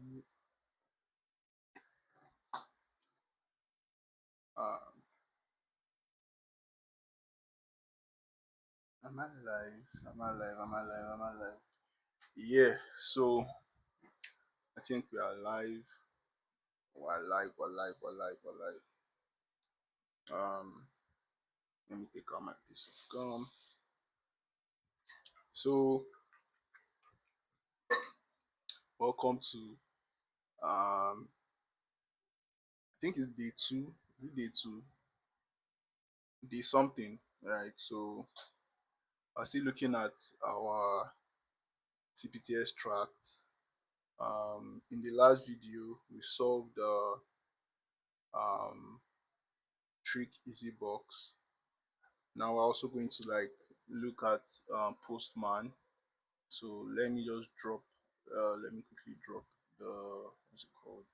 you, um, am I live? Am I live? Am I live? Am I live? Yeah, so I think we are live. We're live, we're live, we're live, we're live. Let me take out my piece of gum. So, welcome to, I think it's day two. Is it day two? Day something, right? So, I'm still looking at our CPTS tract. In the last video, we solved the um, trick easy box. Now we're also going to like look at Postman. So let me just drop. Let me quickly drop the what's it called?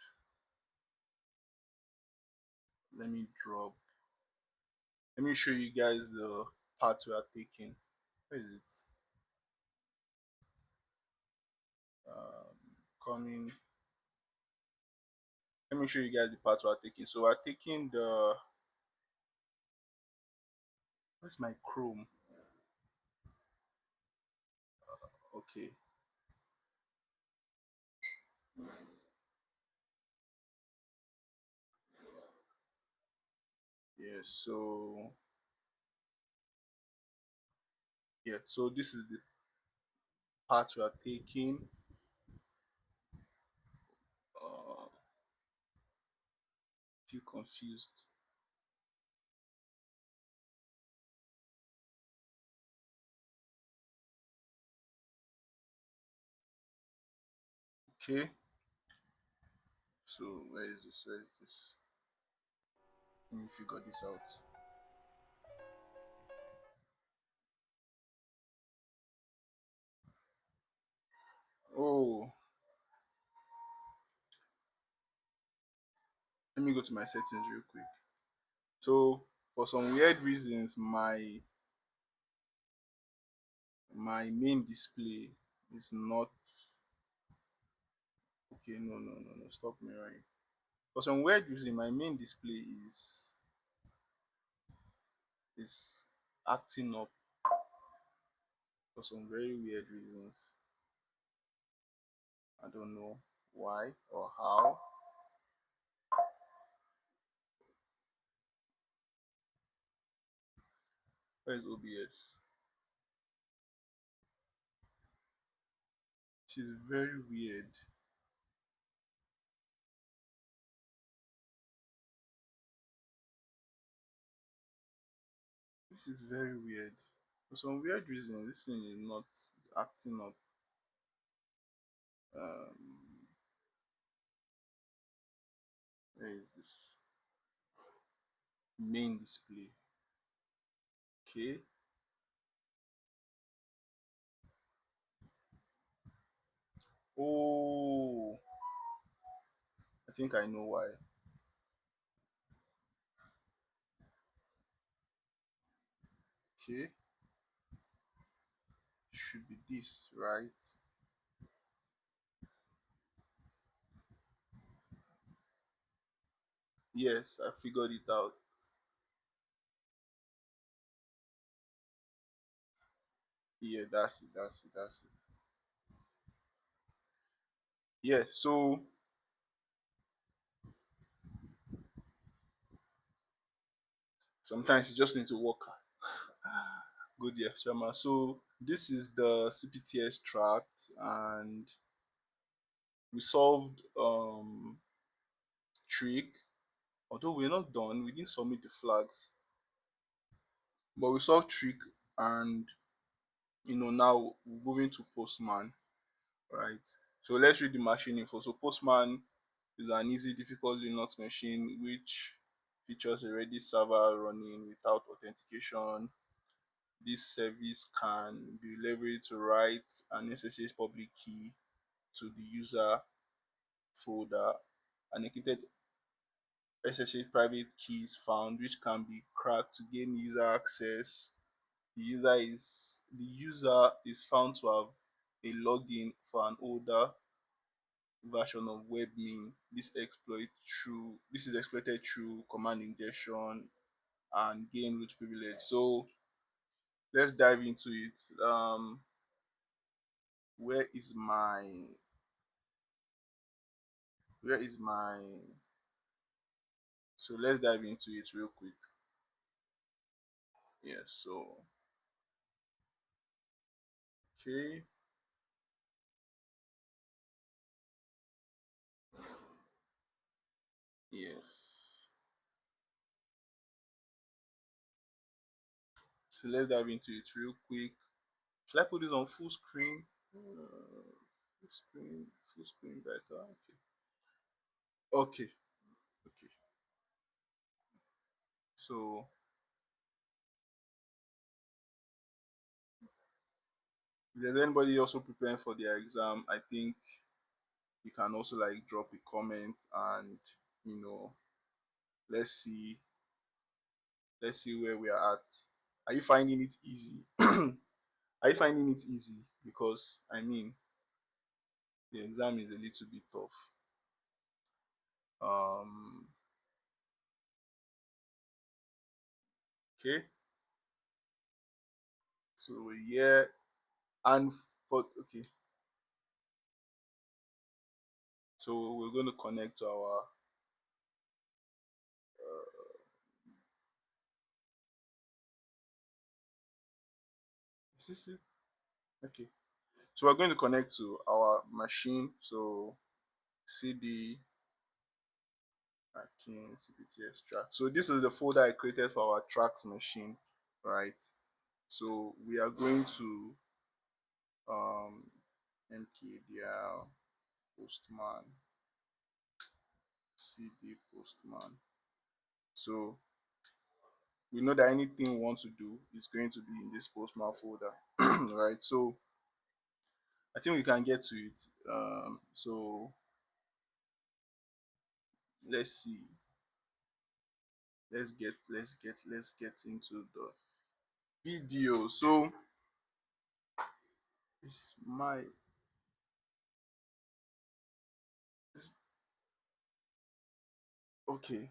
Let me drop. Let me show you guys the part we are taking. Where is it? Coming. Let me show you guys the part we are taking. So we're taking the. Where's my Chrome? Okay. Yeah. So this is the part we are taking. Uh, feel confused. Okay. So where is this? Where is this? Let me figure this out. Oh, let me go to my settings real quick. So for some weird reasons, my main display is not okay. No, no, no, no. Stop mirroring. For some weird reason, my main display is acting up for some very weird reasons. I don't know why or how. Where is OBS? She's very weird. This is very weird. For some weird reason, this thing is not acting up. Um, where is this? Main display. Okay. Oh, I think I know why. Okay, should be this, right? Yes, I figured it out. Yeah, that's it, that's it, that's it. Yeah, so sometimes you just need to work hard. Good, yeah, Shama. So this is the CPTS tract, and we solved trick. Although we're not done, we didn't submit the flags, but we solved trick, and now we're moving to Postman, right? So let's read the machine info. So Postman is an easy, difficult Linux machine which features a Redis server running without authentication. This service can be leveraged to write an SSH public key to the user folder. An encrypted SSH private key is found which can be cracked to gain user access. The user is found to have a login for an older version of Webmin. This is exploited through command injection and gain root privilege. So let's dive into it. Where is my where is my so let's dive into it real quick. Yes, so okay, yes. So let's dive into it real quick. Should I put this on full screen? Full screen, full screen better. Okay. Okay. Okay. So if there's anybody also preparing for their exam, I think you can also like drop a comment and you know let's see let's see where we are at. Are you finding it easy? Are you finding it easy? Because I mean the exam is a little bit tough. Um okay. So yeah, and for okay, so we're going to connect to our is this it? Okay. So we're going to connect to our machine. So cd hacking CPTS track. So this is the folder I created for our tracks machine, right? So we are going to um mkdir postman cd postman. So we know that anything we want to do is going to be in this postman folder, right? So I think we can get to it. So let's see. Let's get into the video. So it's my it's, okay.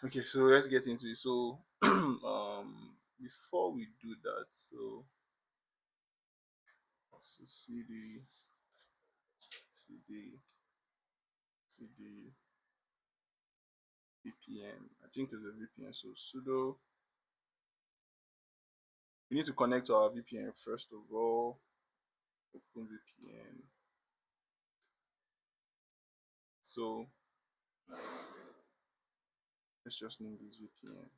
Okay, so let's get into it. So before we do that, so cd VPN. I think it's a VPN. So sudo. We need to connect to our VPN first of all. Open VPN. So let's just name this VPN.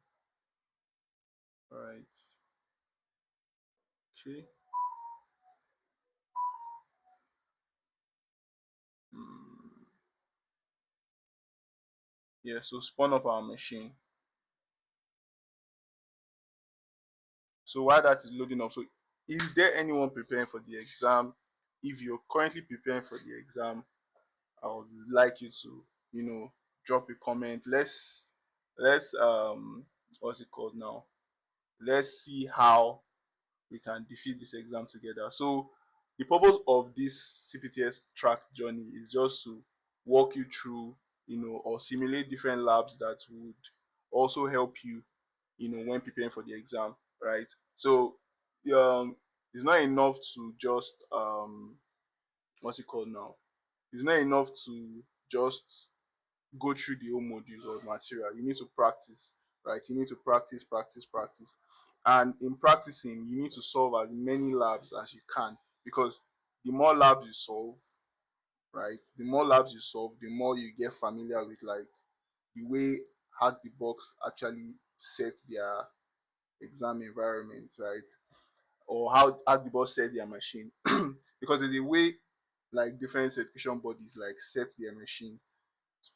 All right. Okay. Mm, yeah. So spawn up our machine. So while that is loading up, so is there anyone preparing for the exam? If you're currently preparing for the exam, I would like you to, drop a comment. Let's what's it called now? Let's see how we can defeat this exam together. So the purpose of this CPTS track journey is just to walk you through, or simulate different labs that would also help you, when preparing for the exam, right? So um, it's not enough to just what's it called now? It's not enough to just go through the whole modules or material. You need to practice, right? You need to practice, practice, practice. And in practicing, you need to solve as many labs as you can, because the more labs you solve, right? The more labs you solve, the more you get familiar with like the way HackTheBox actually set their exam environment, right? Or how HackTheBox set their machine. Because there's a way like different certification bodies like set their machine.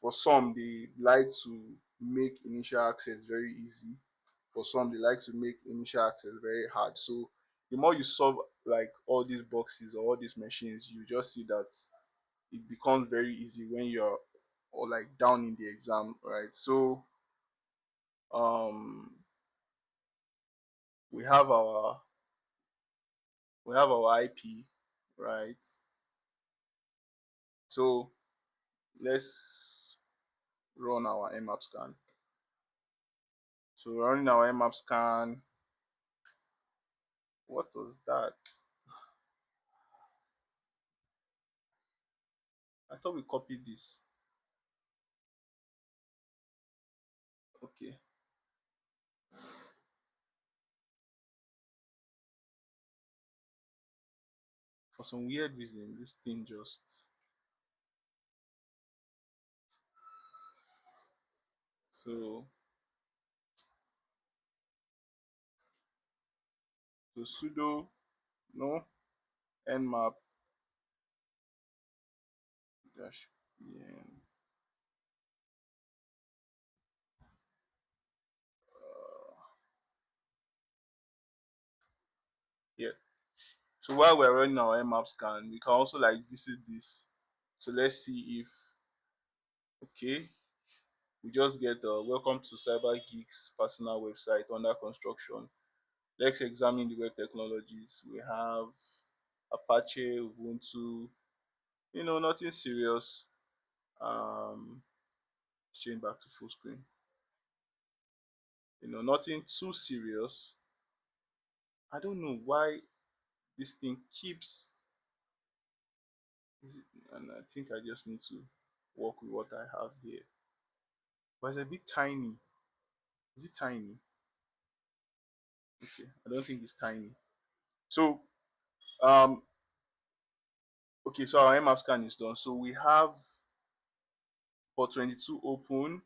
For some, they like to make initial access very easy. For some, they like to make initial access very hard. So the more you solve like all these boxes or all these machines, you just see that it becomes very easy when you're or like down in the exam, right? So um we have our IP, right? So let's run our mmap scan. So we're running our mmap scan. What was that? I thought we copied this. Okay. For some weird reason, this thing just so sudo no nmap dash pn. Yeah. So while we're running our mmap scan, we can also like visit this. So let's see if okay. We just get welcome to Cyber Geeks personal website under construction. Let's examine the web technologies. We have Apache, Ubuntu, nothing serious. Change back to full screen. Nothing too serious. I don't know why this thing keeps and I think I just need to work with what I have here. But it's a bit tiny. Is it tiny? Okay, I don't think it's tiny. So um okay, so our mmap scan is done. So we have port 22 open,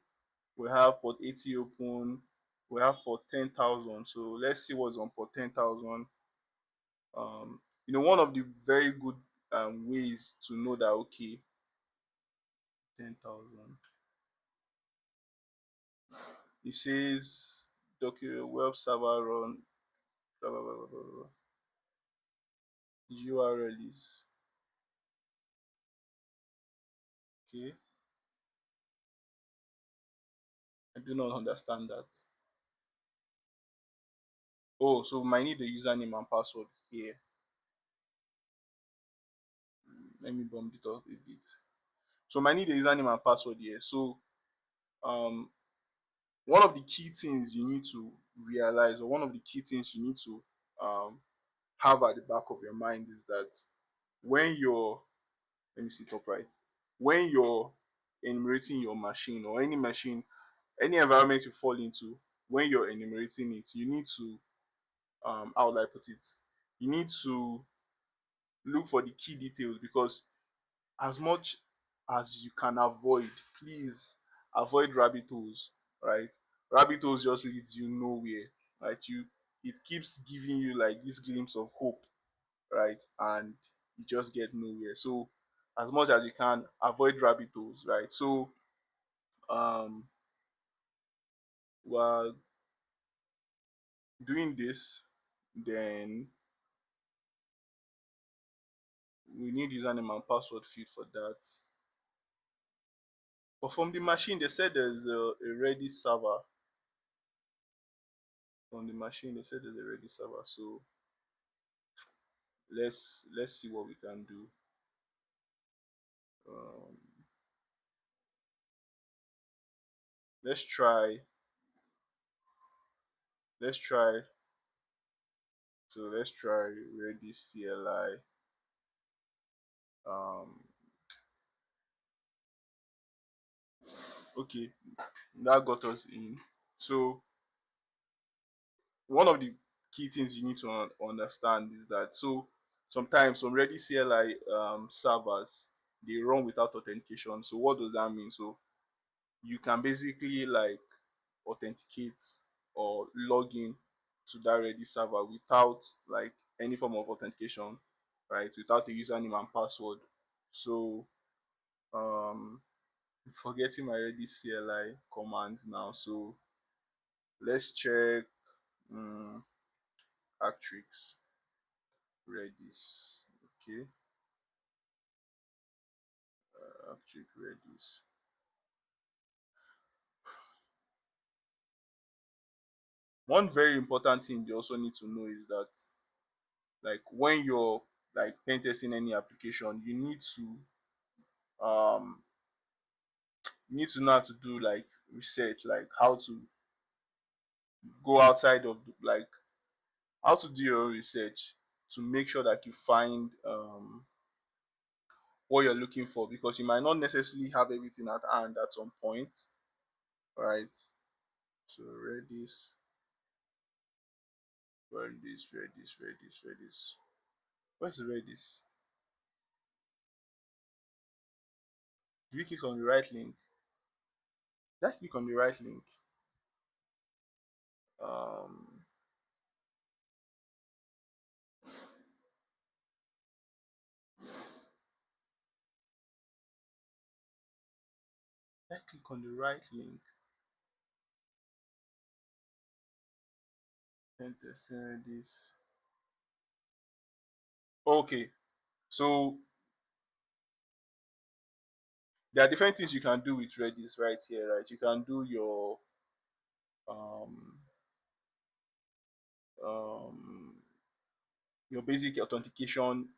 we have port 80 open, we have port 10,000. So let's see what's on port 10,000. One of the very good ways to know that okay, 10,000. It says document web server run blah, blah, blah, blah, blah, blah. URL is okay. I do not understand that. Oh, so we might need the username and password here. Let me bump it up a bit. So we might need the username and password here. So um one of the key things you need to realize, or one of the key things you need to um have at the back of your mind is that when you're let me sit upright. When you're enumerating your machine or any machine, any environment you fall into, when you're enumerating it, you need to how would I put it? You need to look for the key details because as much as you can avoid, please avoid rabbit holes, right? Rabbit holes just leads you nowhere, right? It keeps giving you like this glimpse of hope, right? And you just get nowhere. So as much as you can avoid rabbit holes, right? So um while doing this, then we need username and password field for that. But from the machine, they said there's a Redis server. From the machine, they said there's a Redis server. So let's see what we can do. Um, let's try. Let's try. So let's try Redis CLI. Um, okay, that got us in. So one of the key things you need to understand is that sometimes some Redis CLI servers they run without authentication. So what does that mean? So you can basically like authenticate or log in to that Redis server without like any form of authentication, right? Without a username and password. So I'm forgetting my Redis CLI commands now. So let's check um, Actrix Redis. Okay, Actrix Redis. One very important thing you also need to know is that like when you're like pen testing any application, you need to um you need to know how to do like research, like how to go outside of like how to do your own research to make sure that you find what you're looking for, because you might not necessarily have everything at hand at some point, right? So Redis. Where's the Redis? Do you click on the right link? Did I click on the right link? Um, did I click on the right link? Enter Redis. Okay, so there are different things you can do with Redis right here, right? You can do um, um, your basic authentication,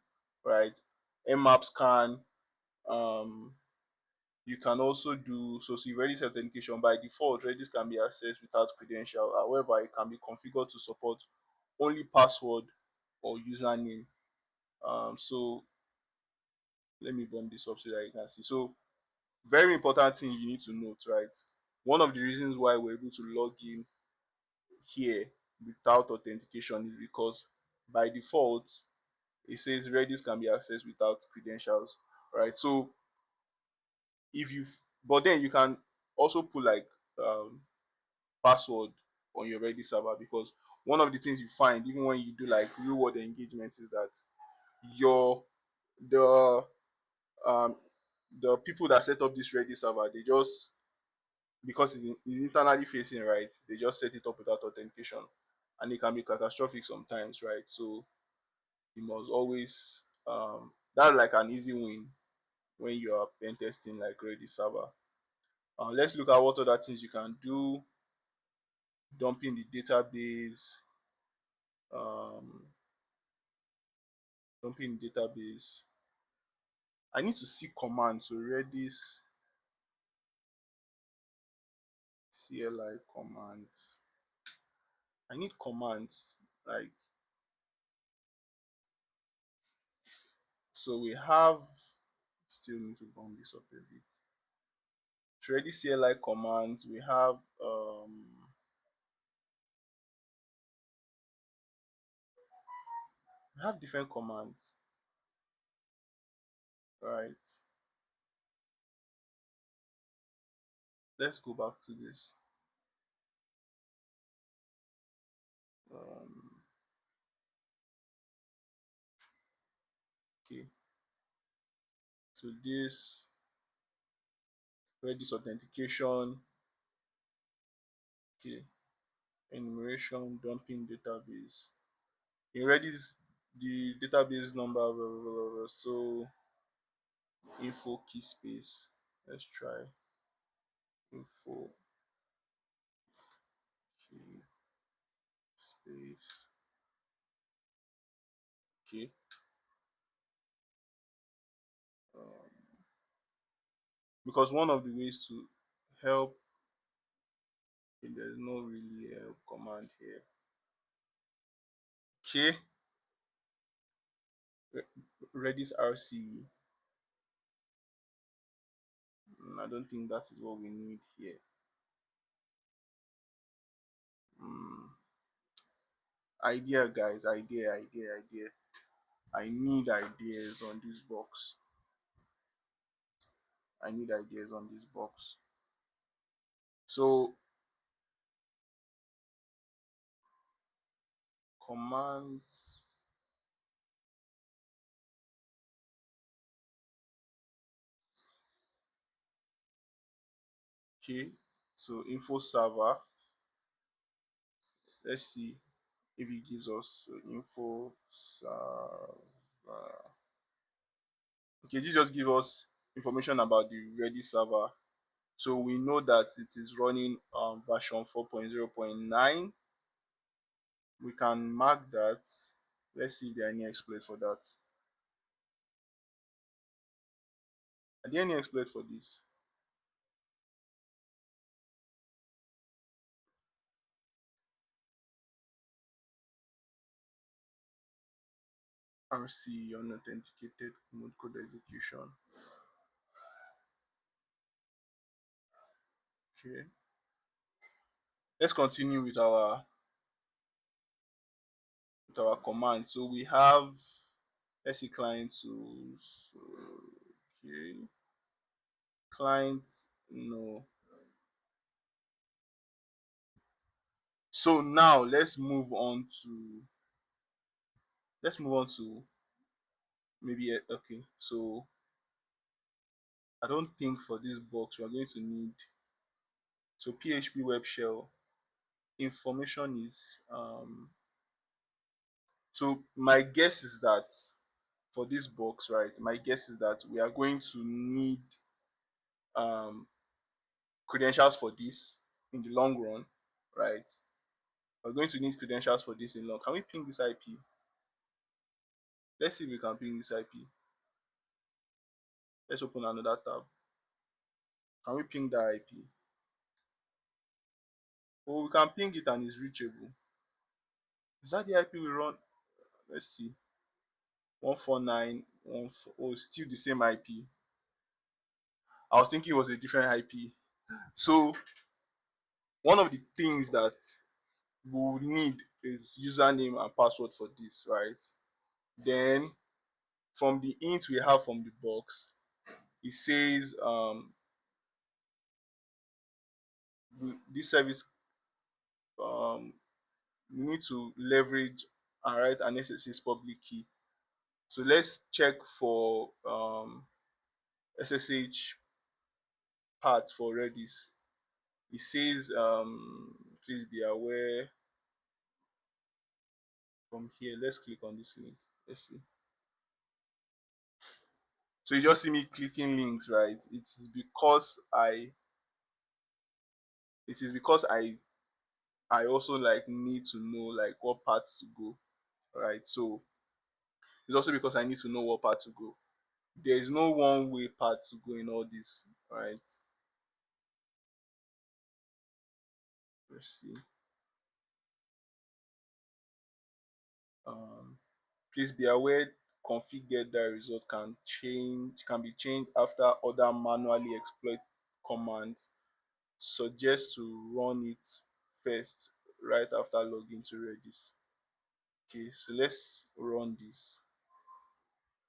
right? Mmap scan. Um, you can also do so. See, Redis authentication by default, Redis can be accessed without credential. However, it can be configured to support only password or username. So let me bump this up so that you can see. So very important thing you need to note, right? One of the reasons why we're able to log in here without authentication is because by default it says Redis can be accessed without credentials, right? So if you, but then you can also put like password on your Redis server, because one of the things you find even when you do like real world engagements is that your the um the people that set up this Redis server, they just, because it's internally facing, right, they just set it up without authentication, and it can be catastrophic sometimes, right? So you must always that's like an easy win when you are pen testing like Redis server. Let's look at what other things you can do. Dumping the database, um, dumping the database. I need to see commands. So Redis CLI commands. I need commands. Like, so we have, still need to bump this up a bit. So Redis CLI commands. We have different commands, right? Let's go back to this. Um, okay, so this Redis authentication. Okay, enumeration, dumping database. In Redis, the database number, blah, blah, blah, blah. So info key space. Let's try info key space. Okay. Um, because one of the ways to help, there's no really help command here. Okay. Redis RC. I don't think that is what we need here. Mm, idea, guys. Idea. I need ideas on this box. I need ideas on this box. So commands. Okay. So info server. Let's see if it gives us, so info server. Okay, this just give us information about the Redis server. So we know that it is running version 4.0.9. We can mark that. Let's see if there are any exploits for that. Are there any exploit for this? RC unauthenticated mode code execution. Okay. Let's continue with our command. So we have, let's see, client tools. Okay. Client, no. So now let's move on to maybe okay. So I don't think for this box we are going to need, so PHP web shell information is so my guess is that for this box, right, my guess is that we are going to need um credentials for this in the long run, right? We're going to need credentials for this in long. Can we ping this IP? Let's see if we can ping this IP. Let's open another tab. Can we ping that IP? Oh, we can ping it and it's reachable. Is that the IP we run? Let's see. 149.1. Oh, still the same IP. I was thinking it was a different IP. So one of the things that we will need is username and password for this, right? Then from the int we have from the box, it says this service we need to leverage and write an SSH public key. So let's check for SSH part for Redis. It says please be aware from here. Let's click on this link. Let's see. So you just see me clicking links, right? It is because I also like need to know like what part to go, right? So it's also because I need to know what part to go. There is no one way path to go in all this, right? Let's see. Um, please be aware config get that result can be changed after other manually exploit commands. Suggest to run it first right after login to Redis. Okay, so let's run this.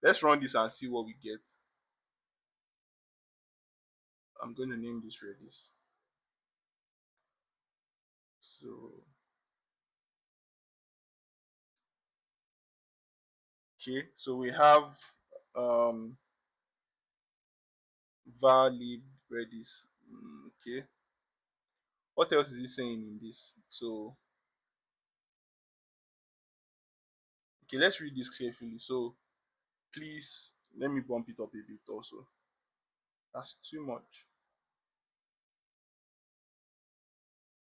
Let's run this and see what we get. I'm going to name this Redis. So okay, so we have um var lib Redis. Okay, what else is he saying in this? So okay, let's read this carefully. So please let me bump it up a bit also. That's too much.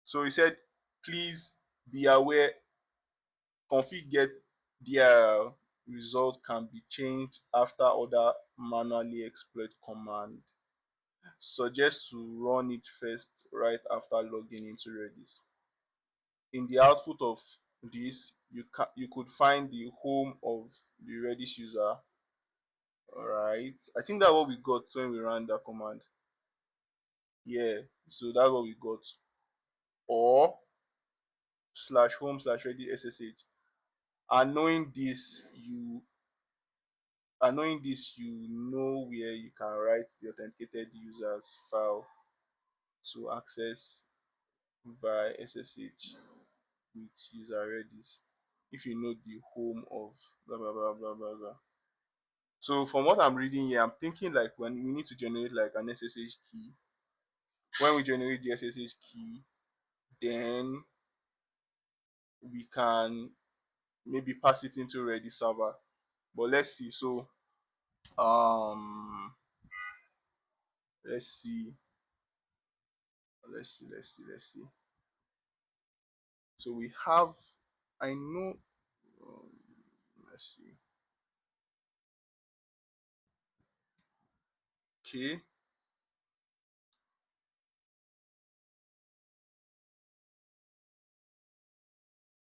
So he said, please be aware config get dir result can be changed after other manually exploit command. Suggest to run it first right after logging into Redis. In the output of this, you could find the home of the Redis user. Alright, I think that's what we got when we ran that command. Yeah, so that's what we got. Or slash home slash Redis SSH. And knowing this, you know where you can write the authenticated users file to access via SSH with user Redis if you know the home of blah blah blah blah blah blah. So from what I'm reading here, I'm thinking like when we need to generate like an SSH key, when we generate the SSH key, then we can maybe pass it into Redis server. But let's see. So um let's see. Let's see. So we have, I know, um, let's see. Okay,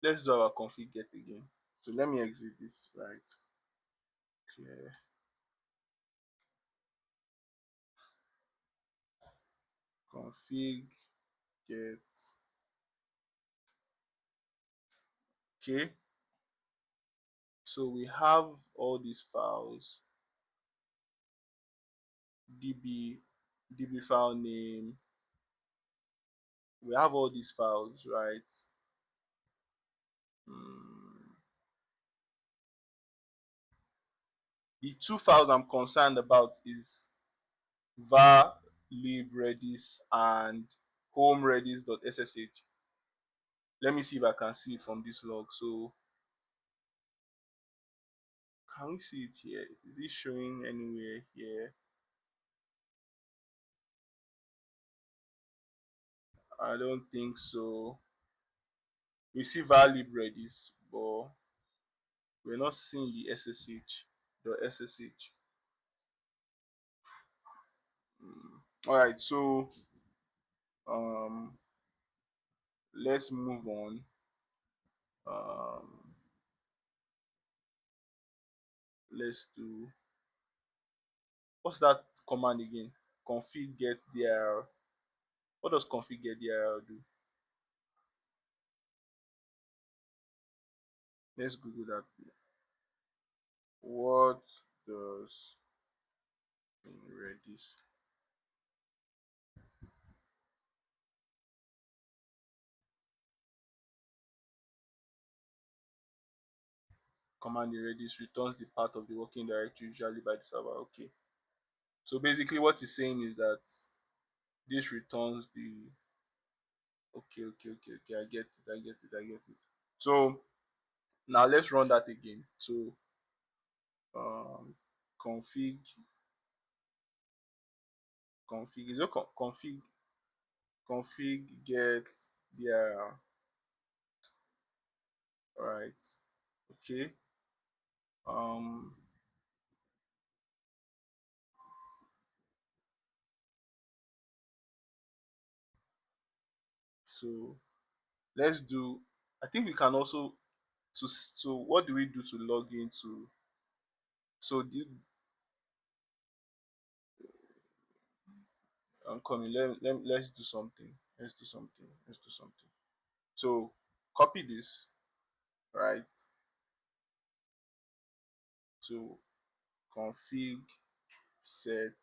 let's do our config get again. So let me exit this, right? Okay, config get. Okay, so we have all these files, db file name. We have all these files, right? Hmm. The two files I'm concerned about is var lib redis and home redis.ssh. Let me see if I can see it from this log. So can we see it here? Is it showing anywhere here? I don't think so. We see var lib redis, but we're not seeing the ssh. All right, so um let's move on. um let's do, what's that command again? Config get dir. What does config get dir do? Let's google that. What does in redis command in redis returns the path of the working directory usually by the server? Okay, so basically what it's saying is that this returns the, okay, I get it. So now let's run that again. So um config is it config get their, right? Okay, um so let's do, I think we can also, so what do we do to log into, so the, I'm coming, let's do something, so copy this, right? So config set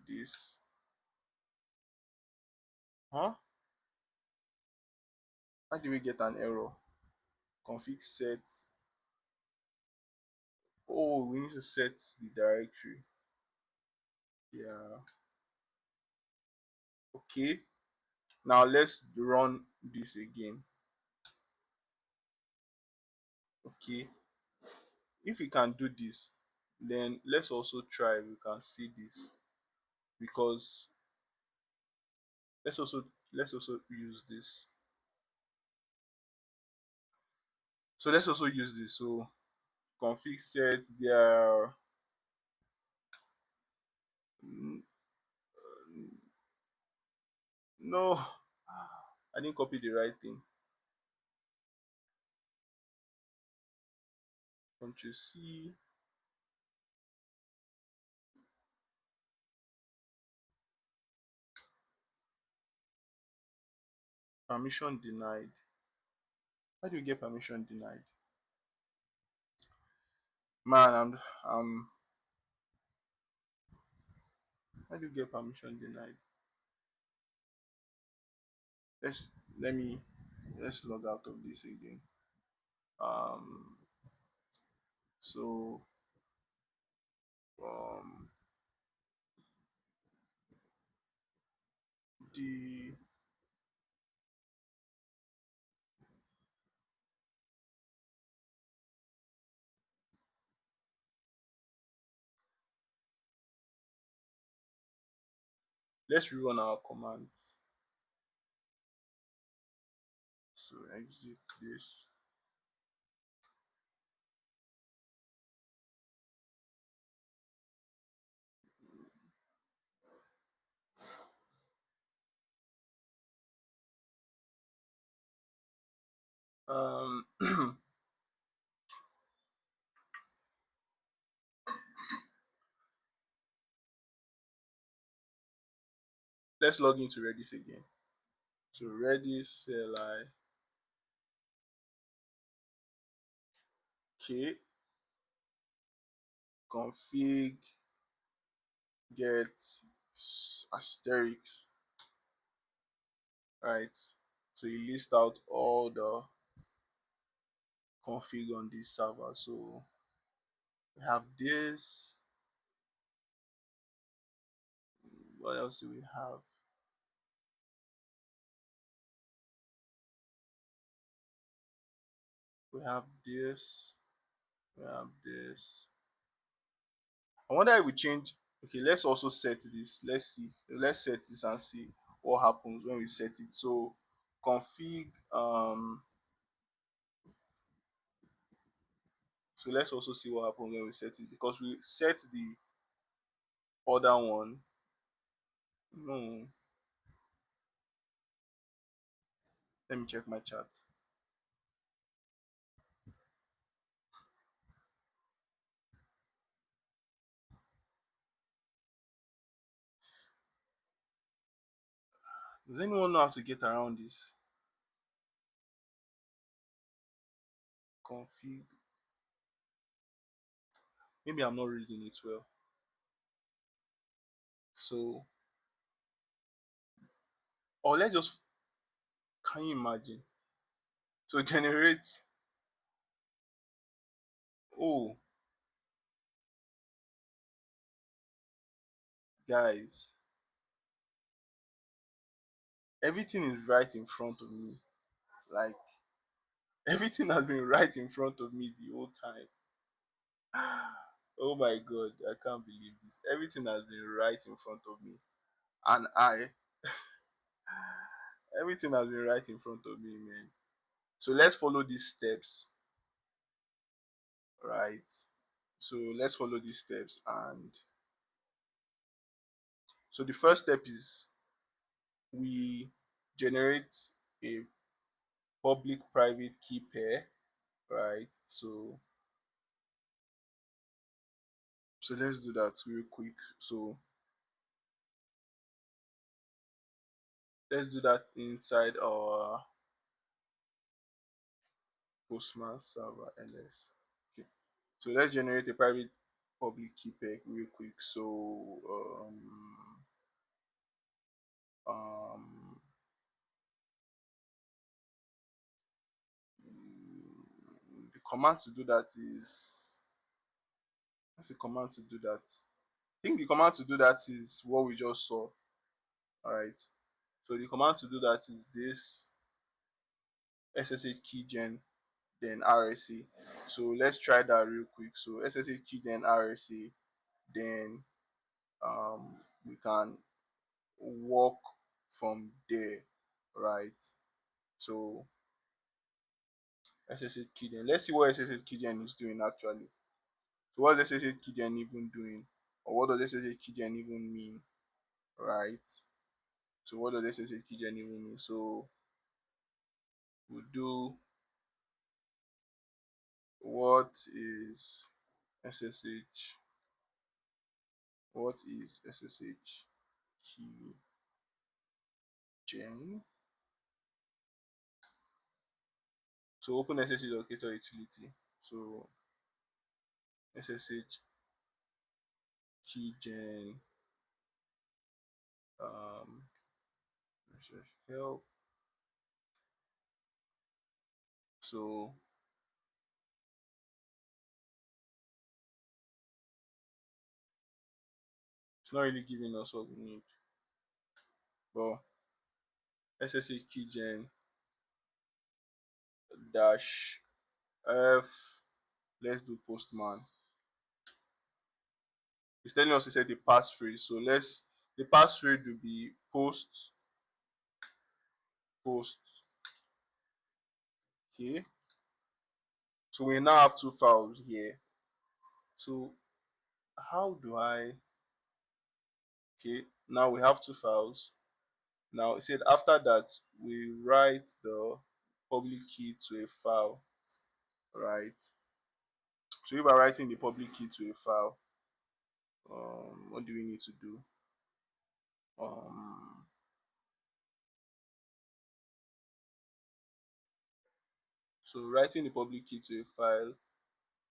this, huh? How do we get an error? Config set, oh, we need to set the directory. Yeah, okay, now let's run this again. Okay, if we can do this, then let's also try if we can see this, because let's also use this. So let's also use this. So config set their, no, I didn't copy the right thing. Control C, permission denied. How do you get permission denied? Man, how do you get permission denied? Let's let me let's log out of this again. Um so um the, let's rerun our commands. So exit this. Um, let's log into Redis again. So Redis CLI, okay, config get asterisk, right? So you list out all the config on this server. So we have this. What else do we have? We have this. We have this. I wonder if we change. Okay, let's also set this. Let's see. Let's set this and see what happens when we set it. So config. So let's also see what happens when we set it, because we set the other one. No, let me check my chat. Does anyone know how to get around this? Config. Maybe I'm not reading it well. So, or let's just. Can you imagine? So generate. Oh, guys, everything is right in front of me. Like everything has been right in front of me the whole time. Oh my god, I can't believe this. Everything has been right in front of me. And everything has been right in front of me, man. So let's follow these steps, right? So let's follow these steps. And so the first step is we generate a public private key pair, right? So let's do that real quick. So let's do that inside our Postman server ls. Okay. So let's generate a private public key pair real quick. So um, the command to do that is, what's the command to do that? I think the command to do that is what we just saw. All right. So the command to do that is this SSH keygen then RSA. So let's try that real quick. So SSH keygen RSA, then we can walk from there, right? So SSH keygen. Let's see what SSH keygen is doing actually. So what does SSH keygen even doing? Or what does SSH keygen even mean? Right? So what does SSH keygen even mean? So we do, what is SSH? What is SSH keygen? So open SSH locator utility. So SSH keygen um help. So it's not really giving us what we need. But SSH keygen dash f, let's do postman. It's telling us to set the passphrase. So let's, the passphrase will be post. Okay. So we now have two files here. So how do I, okay, now we have two files. Now it said after that we write the public key to a file, right? So if I'm writing the public key to a file, what do we need to do? Um, so writing the public key to a file,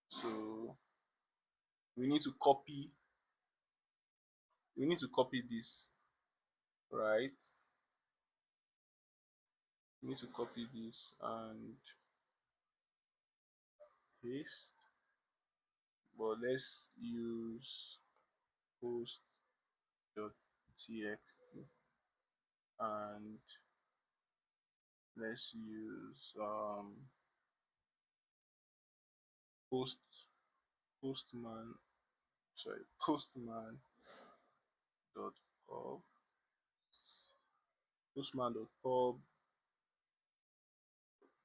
so we need to copy this, right? We need to copy this and paste, but let's use post.txt and let's use post postman postman dot pub postman.pub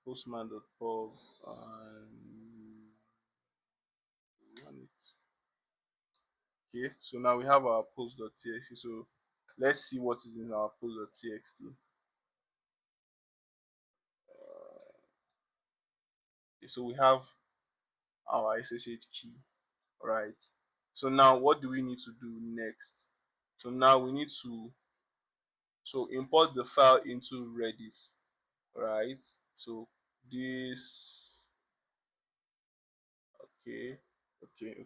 postman.pub and run it. Okay, so now we have our post.txt. So let's see what is in our post.txt. Okay, so we have our SSH key, right? So now what do we need to do next? So now we need to import the file into Redis, right? So this, okay, okay.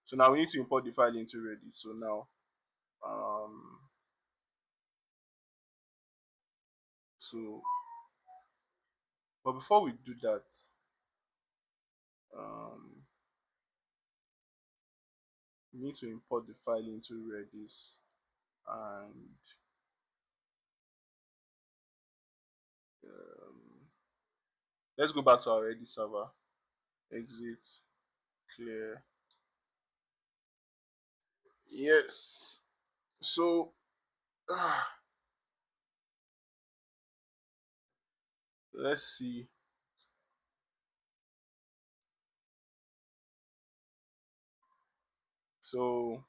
So now we need to import the file into Redis. So now um so but before we do that, um we need to import the file into Redis, and um, let's go back to our Redis server. Exit, clear. Yes. So let's see. So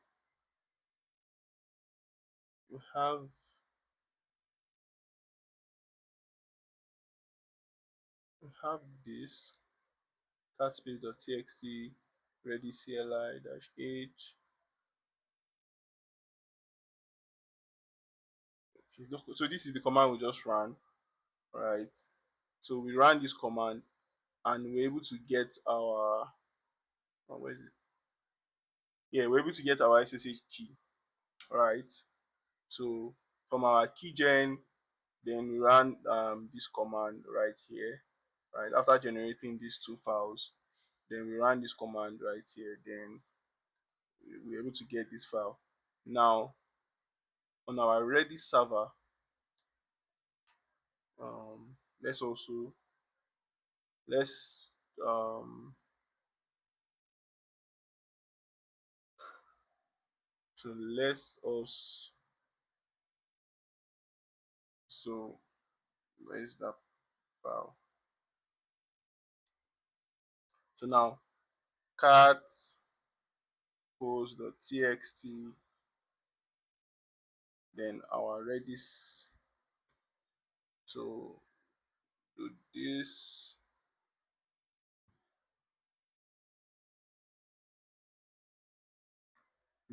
we have this catspace.txt redis cli-h. Okay, so this is the command we just ran, right? So we ran this command and we're able to get our where is it? Yeah, we're able to get our SSH key, right? So from our keygen, then we ran this command right here, right? After generating these two files, then we ran this command right here, then we're able to get this file. Now on our Redis server, let's also let's um so let's also so where's that file? So now cat post.txt, then our Redis. So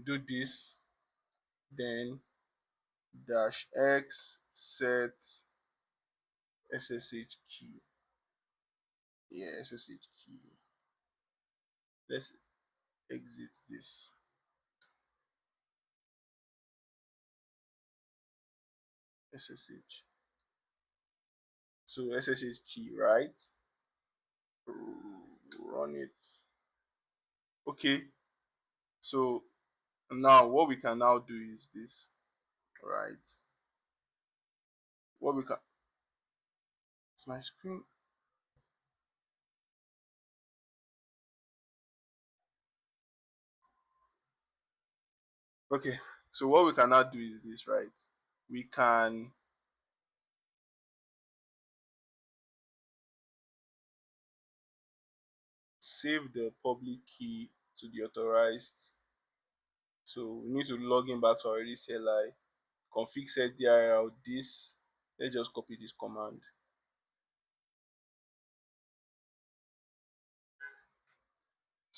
do this, then -x set SSH key. Yeah, SSH key. Let's exit this. SSH. So SSH key, right? Run it. Okay. So now what we can now do is this, right? What we can, it's my screen. Okay, so what we can now do is this, right? We can save the public key to the authorized. So we need to log in back to our Redis CLI, config set dir this. Let's just copy this command.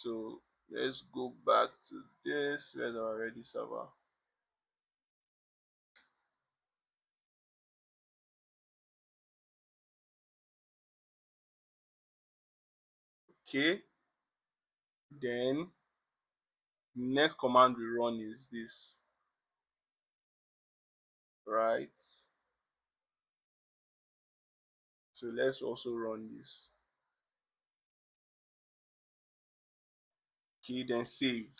So let's go back to this. Where's our Redis server? Okay, then the next command we run is this, right? So let's also run this. Okay, then save.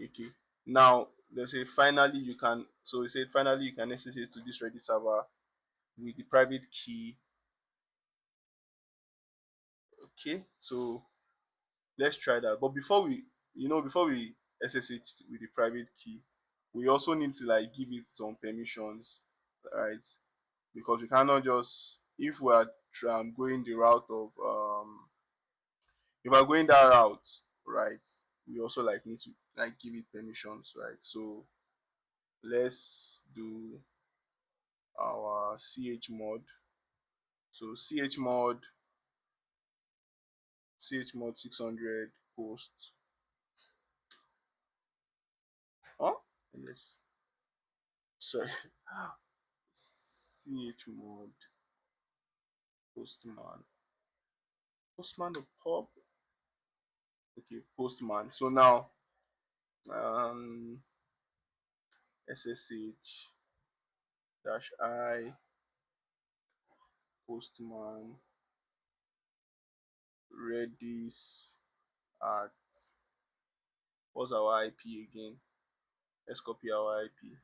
Okay, now they say finally you can, so it said finally you can access it to this Redis server with the private key. Okay, so let's try that. But before we, before we access it with the private key, we also need to like give it some permissions, right? Because we cannot just, if we are going the route of if we're going that route, right, we also like need to like give it permissions, right? So let's do our chmod. So chmod 600 post. Oh yes, sorry. Chmod postman. Postman or pub? Okay, postman. So now ssh dash I postman redis at, what's our IP again? Let's copy our IP.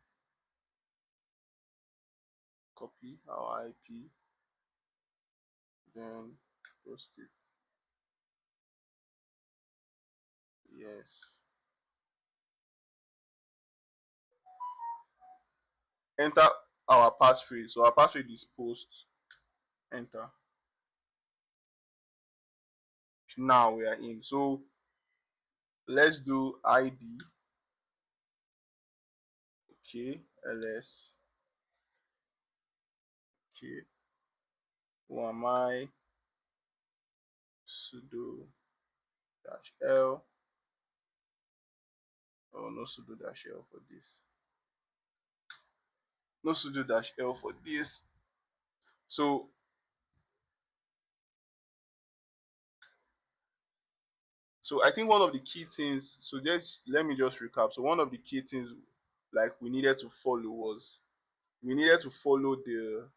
Copy our IP, then post it. Yes. Enter our passphrase. So our passphrase is post. Enter. Now we are in. So let's do ID. Okay, ls. Okay, who am I? Sudo dash l. Oh, no sudo dash l for this. No sudo dash l for this. So I think one of the key things, so just let me just recap. So one of the key things like we needed to follow was, we needed to follow the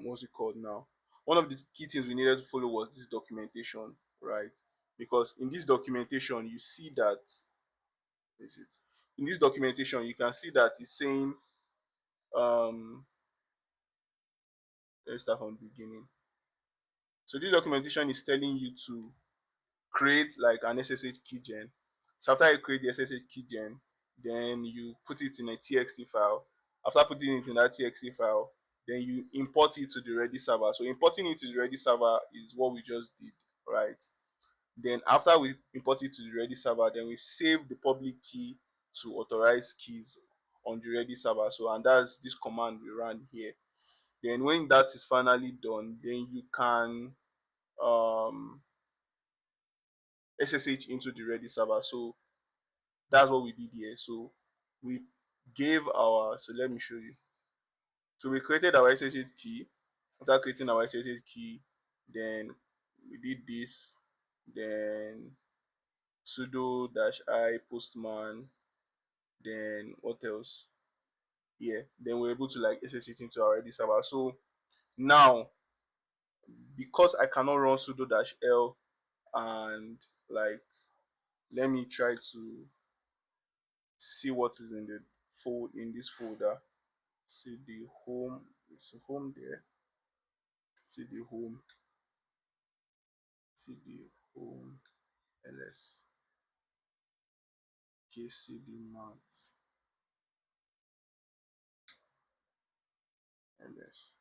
what's it called now? One of the key things we needed to follow was this documentation, right? Because in this documentation you see that, is it? In this documentation you can see that it's saying um let's start from the beginning. So this documentation is telling you to create like an SSH keygen. So after you create the SSH keygen, then you put it in a TXT file. After putting it in that TXT file, then you import it to the Redis server. So importing it to the Redis server is what we just did, right? Then after we import it to the Redis server, then we save the public key to authorize keys on the Redis server. So, and that's this command we run here. Then when that is finally done, then you can SSH into the Redis server. So that's what we did here. So we gave our, so let me show you. So we created our SSH key. After creating our SSH key, then we did this, then sudo dash I postman, then what else? Yeah, then we're able to like SSH into our Redis server. So now, because I cannot run sudo dash L and like, let me try to see what is in the in this folder. See the home, it's a home there. See the home, see the home ls. Okay, see the mat ls.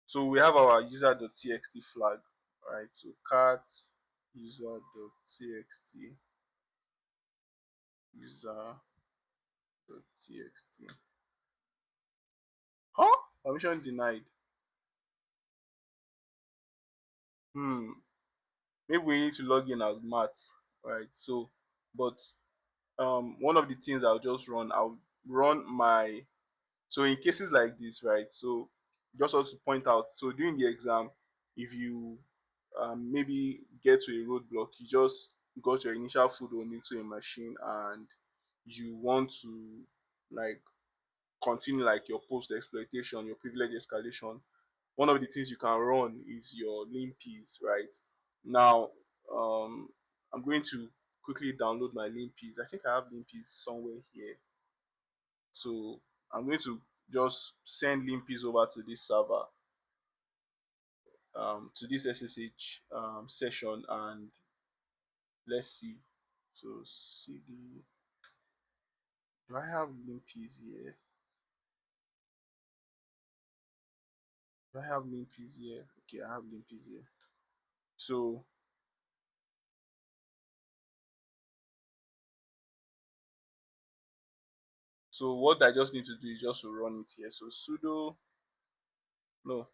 So we have our user.txt flag, right? So cat user.txt user.txt. Huh? Permission denied. Hmm. maybe we need to log in as maths, right? So, but one of the things I'll run my, so in cases like this, right? So just also to point out, so during the exam, if you maybe get to a roadblock, you just got your initial food on into a machine and you want to like continue like your post exploitation, your privilege escalation, one of the things you can run is your limpies, right? Now, um, I'm going to quickly download my limpies. I think I have limpies somewhere here. So I'm going to just send limpies over to this server, to this SSH session, and let's see. So CD, do I have limpies here? Do I have limpies here? Okay, I have limpies here. So what I just need to do is just to run it here. So sudo, no,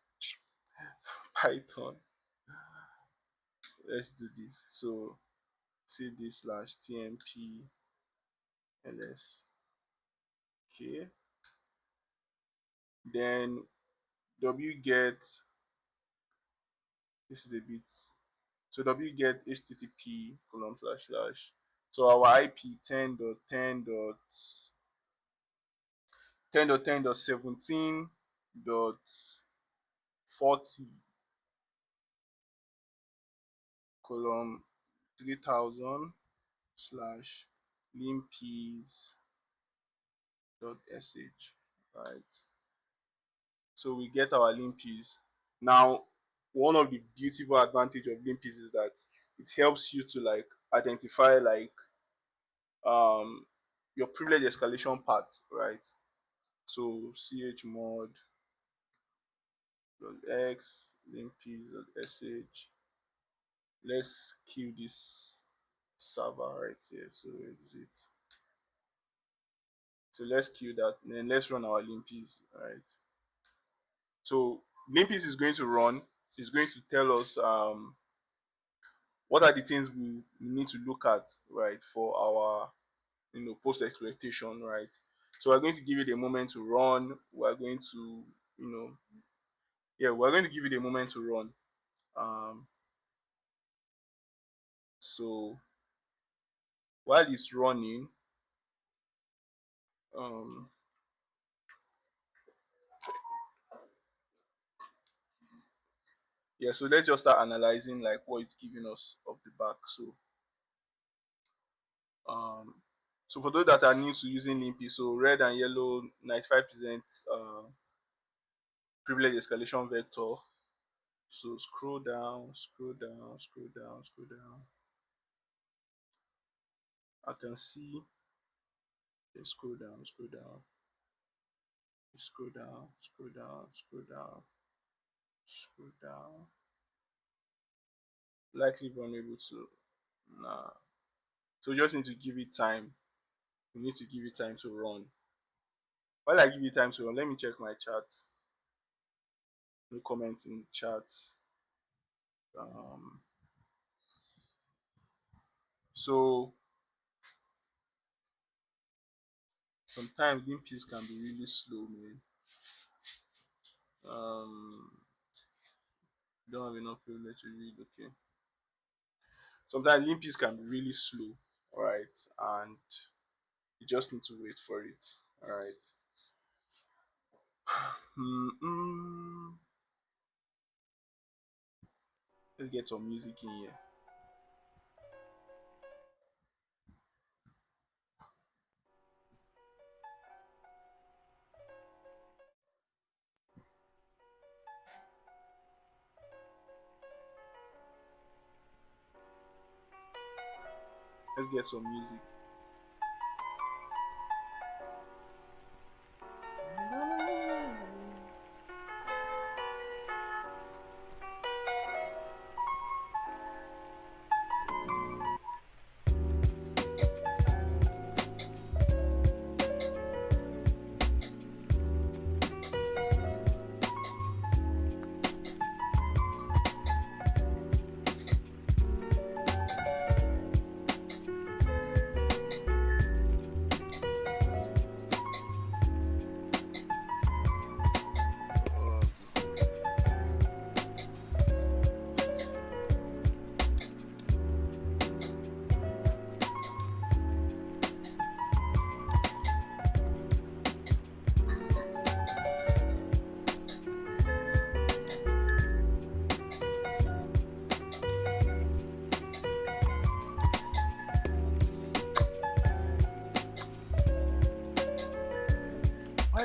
Python. Let's do this. So cd slash tmp ls. Okay. Then wget, this is a bit, so wget http colon slash slash. So our IP 10.10.10.17.40 colon 3000 slash limpies dot sh, right? So we get our limpies. Now, one of the beautiful advantage of limpies is that it helps you to like identify like your privilege escalation path, right? So chmod x limpies.sh. Let's kill this server right here. So exit. So let's kill that, and then let's run our limpies, right? So limpies is going to run. It's going to tell us what are the things we need to look at, right, for our post exploitation, right? So we're going to give it a moment to run. We're going to we're going to give it a moment to run. So while it's running, um so let's just start analyzing like what it's giving us off the back. Um so for those that are new to using limpy, so red and yellow, 95% privilege escalation vector. So scroll down, scroll down, scroll down, scroll down. I can see, scroll down, scroll down, scroll down, scroll down, scroll down, scroll down. Likely vulnerable to, nah. So you just need to give it time. You need to give it time to run. While I give it time to run, let me check my chat. No comment in chat. So sometimes limpies can be really slow, man. Don't have enough privilege to read. Okay. Sometimes limpies can be really slow, right? And you just need to wait for it. All right. Let's get some music in here. Let's get some music.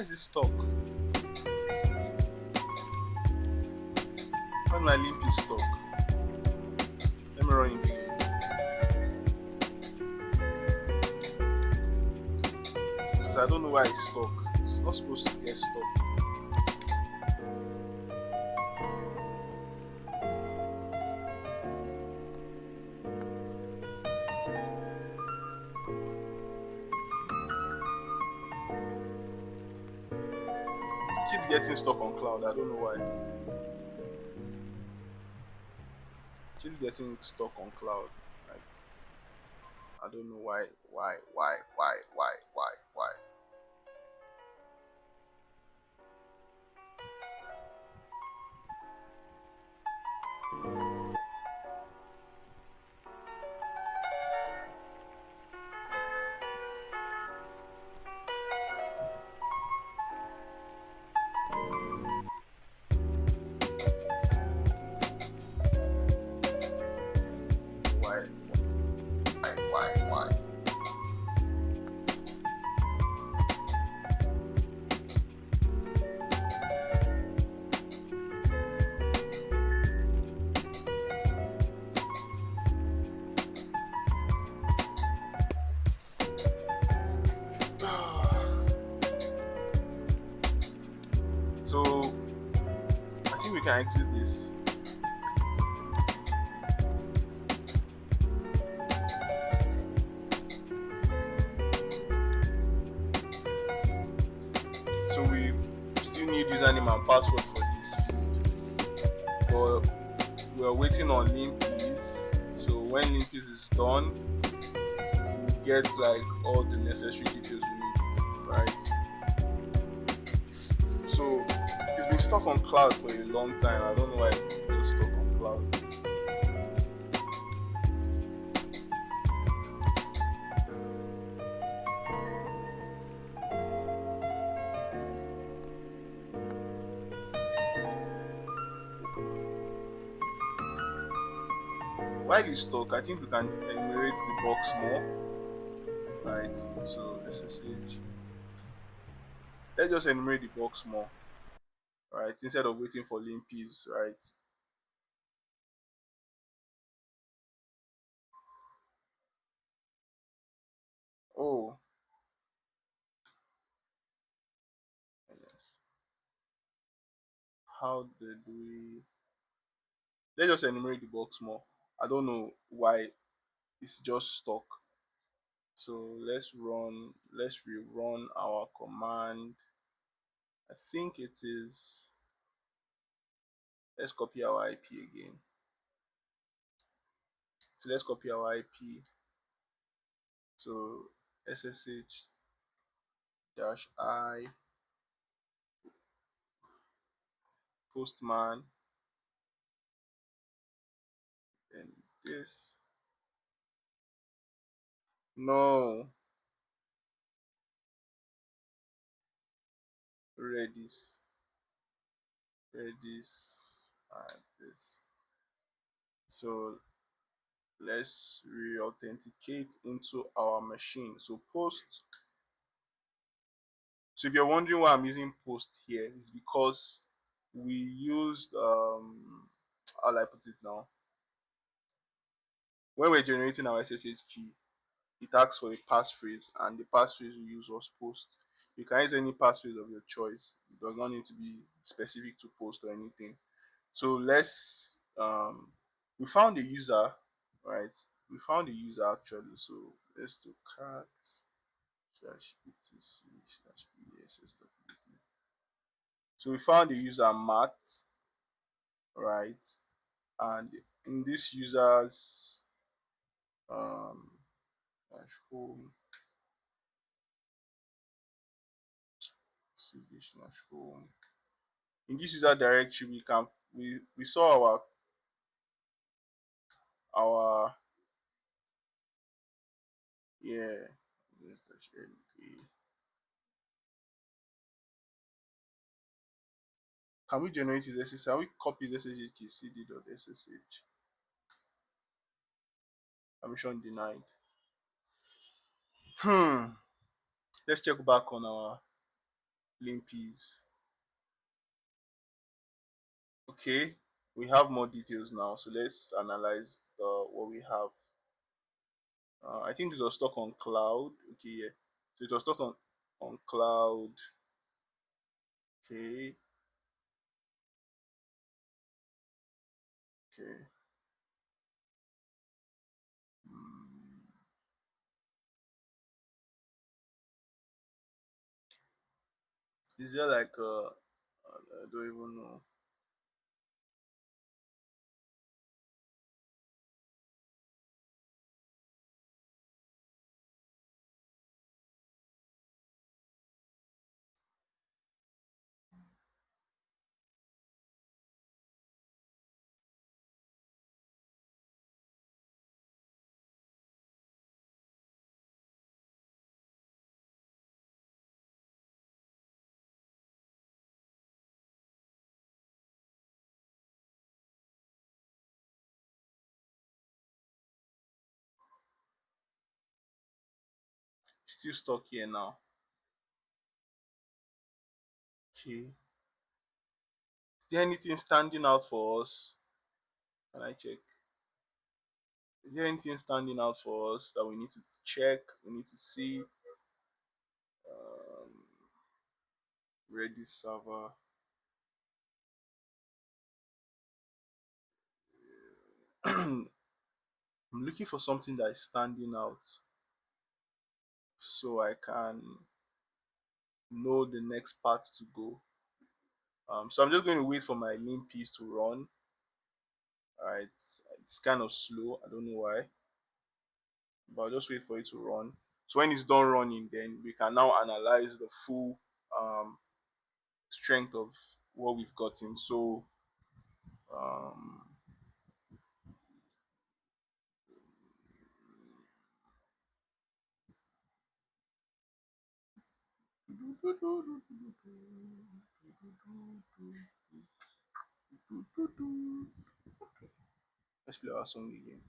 is this stuck? When my link is stuck. Let me run it again. Because I don't know why it's stuck. It's not supposed to get stuck. It keeps getting stuck on cloud. I don't know why. It keeps getting stuck on cloud. Like, I don't know why. Why? Why? So I think we can exit this. So we still need username and password for this field, but we're waiting on limpies. So when limpies is done, we'll get like all the necessary details we need, right? So it's been stuck on cloud for a long time. I don't know why it's stuck on cloud. While it's stuck, I think we can enumerate the box more, right? So SSH. Let's just enumerate the box more, right? Instead of waiting for limpies, right? Oh, yes. How did we? Let's just enumerate the box more. I don't know why it's just stuck. So let's rerun our command. I think it is, let's copy our IP again. So let's copy our IP. So SSH dash I Postman and this. No, Redis. Redis and this. So let's re-authenticate into our machine. So post. So if you're wondering why I'm using post here, it's because we used how do I put it now? When we're generating our SSH key, it asks for a passphrase, and the passphrase we use was post. You can use any passphrase of your choice. It does not need to be specific to post or anything. So let's we found a user, right? We found a user actually. So let's do cat slash etc slash pss. So we found the user Matt, right? And in this user's um dash home cd slash home, in this user directory we saw our yeah, can we generate his SSH? Can we copy his SSH key cd.ssh? Permission denied. Let's check back on our limpies. Okay, we have more details now, so let's analyze what we have. I think it was stuck on cloud. Okay, yeah. So it was stuck on cloud. Okay, okay. Hmm. Is there like I don't even know. Still stuck here now. Okay. Is there anything standing out for us? Can I check? Is there anything standing out for us that we need to check? We need to see. Um, Redis server. I'm looking for something that is standing out so I can know the next part to go. So I'm just going to wait for my link piece to run. Alright, it's kind of slow. I don't know why, but I'll just wait for it to run. So when it's done running, then we can now analyze the full strength of what we've gotten. So um, let's play our song again.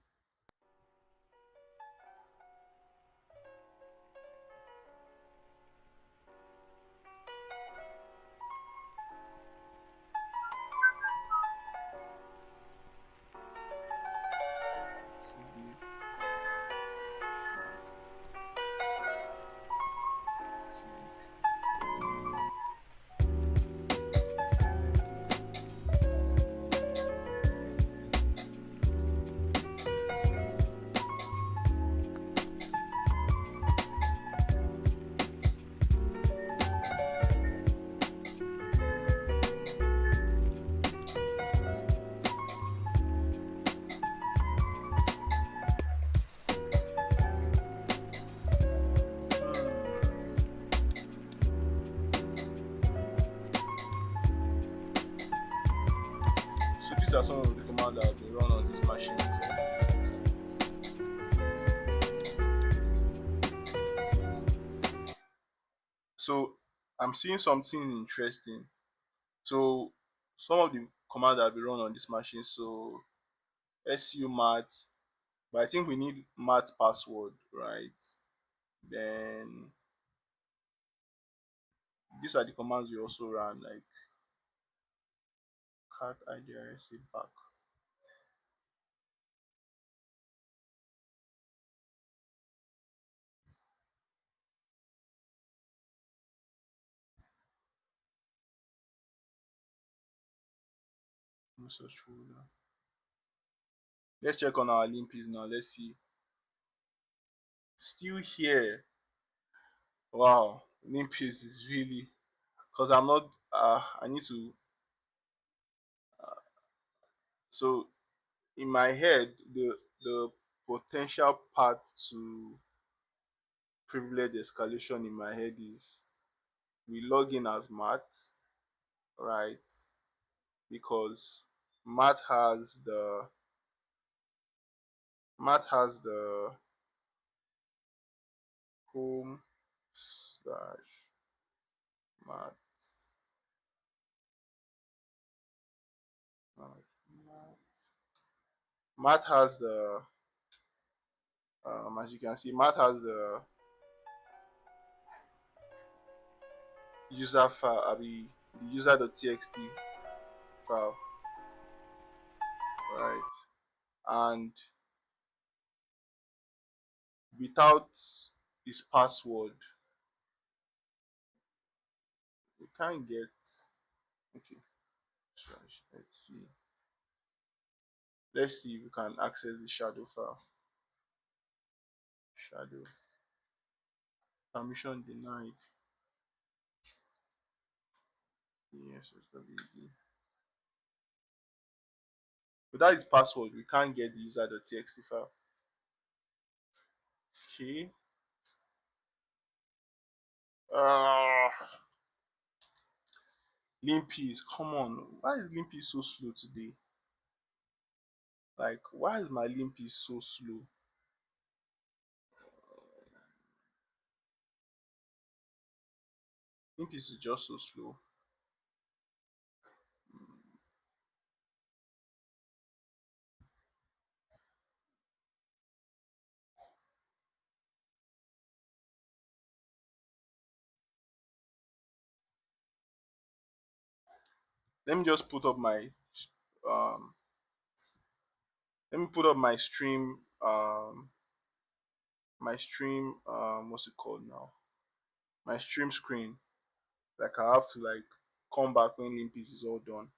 So these are some of the commands that have been run on this machine. So I'm seeing something interesting. So some of the commands that have been run on this machine. So su mat, but I think we need mat password, right? Then these are the commands we also ran, like cat idrs back. No such folder. Let's check on our limpies now. Let's see. Still here. Wow, limpies is really, because I'm not. I need to. So in my head, the potential path to privilege escalation in my head is we log in as Matt, right? Because Matt has the Matt has the home slash Matt, Matt. Matt has the as you can see, Matt has the user file, the user.txt file, right? And without his password, we can't get. Okay, let's see. Let's see if we can access the shadow file. Shadow permission denied. Yes, without his password, we can't get the user.txt file. Okay. Uh, Limpy, come on. Why is Limpy so slow today? Like, why is my Limpy so slow? Limpy is just so slow. Let me just put up um let me put up my stream what's it called now? My stream screen. Like I have to like come back when Limpy is all done.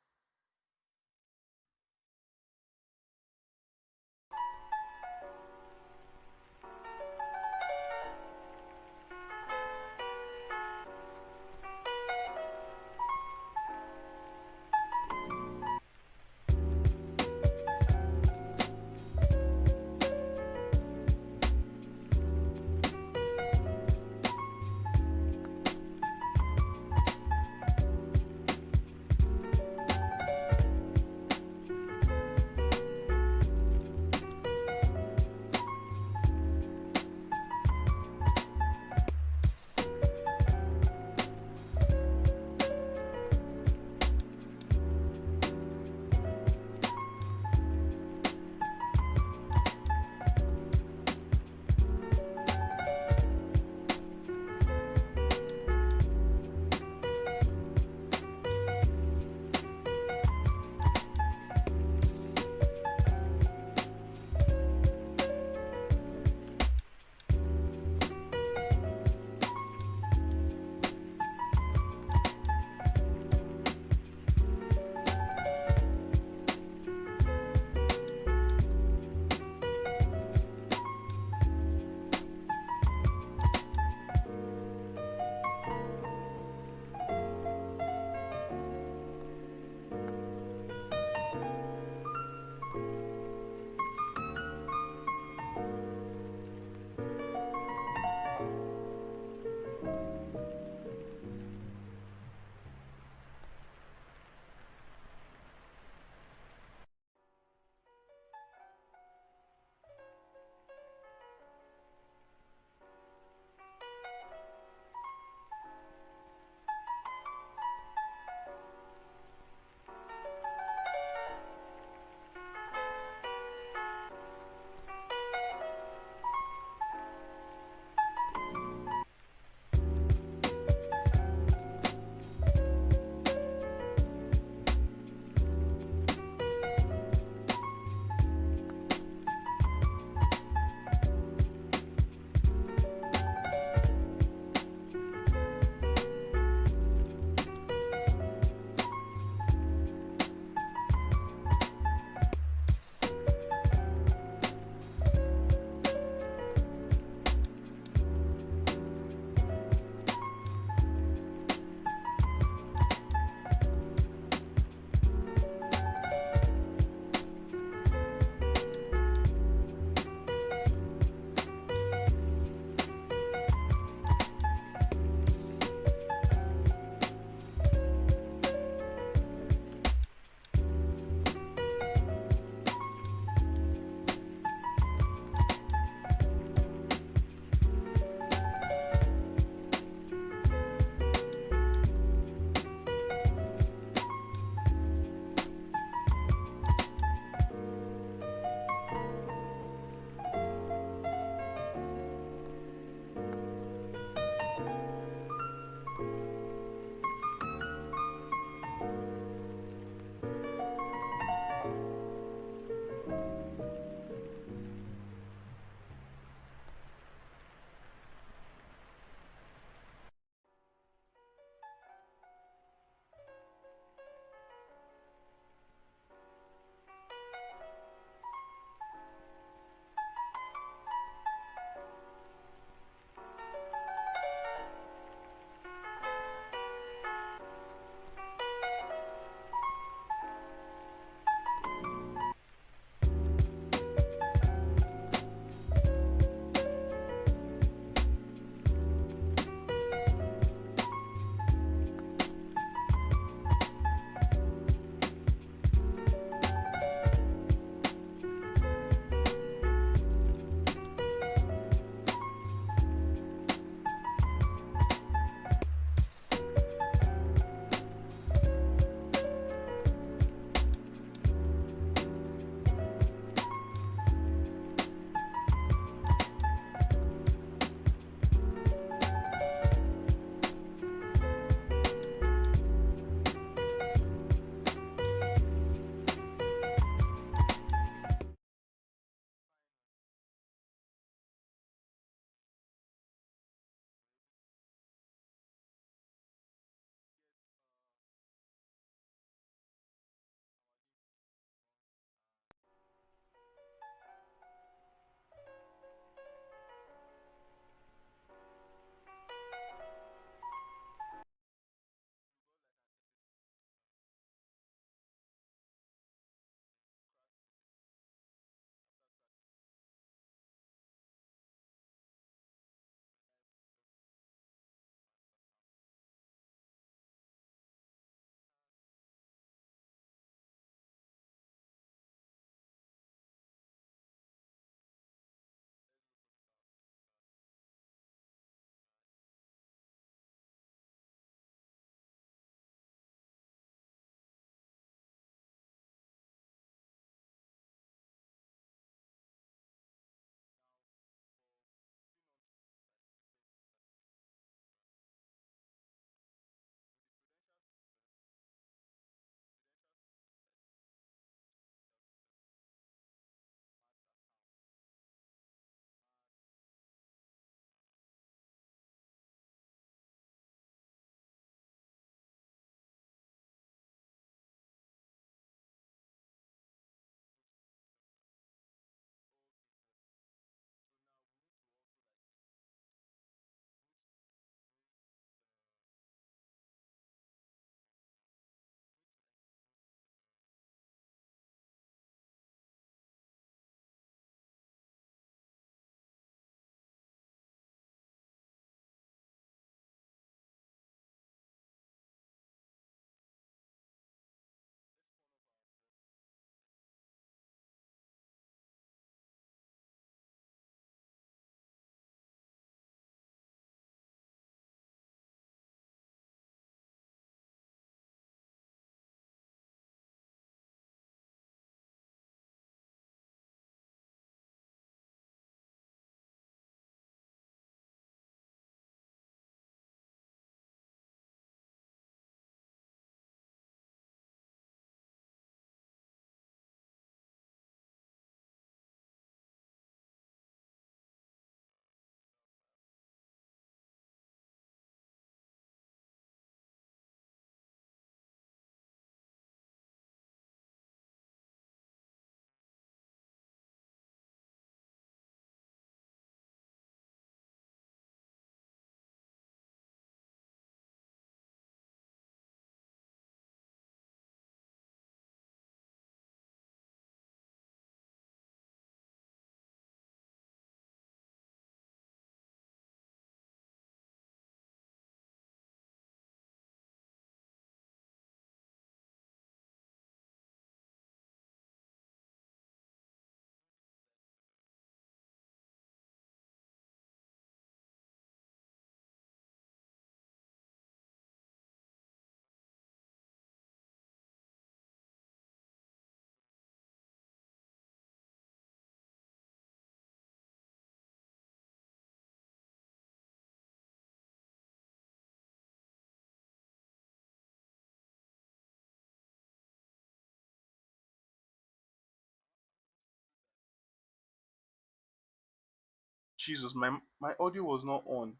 Jesus, my audio was not on.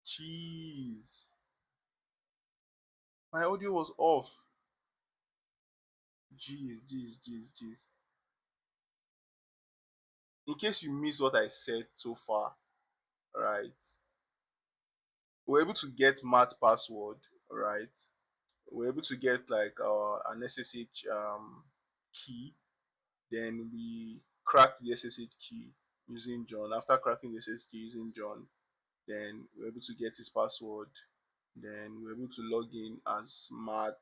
Jeez, my audio was off. Jeez. In case you missed what I said so far, right? We're able to get math password, right? We're able to get like an SSH key. Then we cracked the SSH key using John. After cracking the SSH key using John, then we're able to get his password. Then we're able to log in as Matt.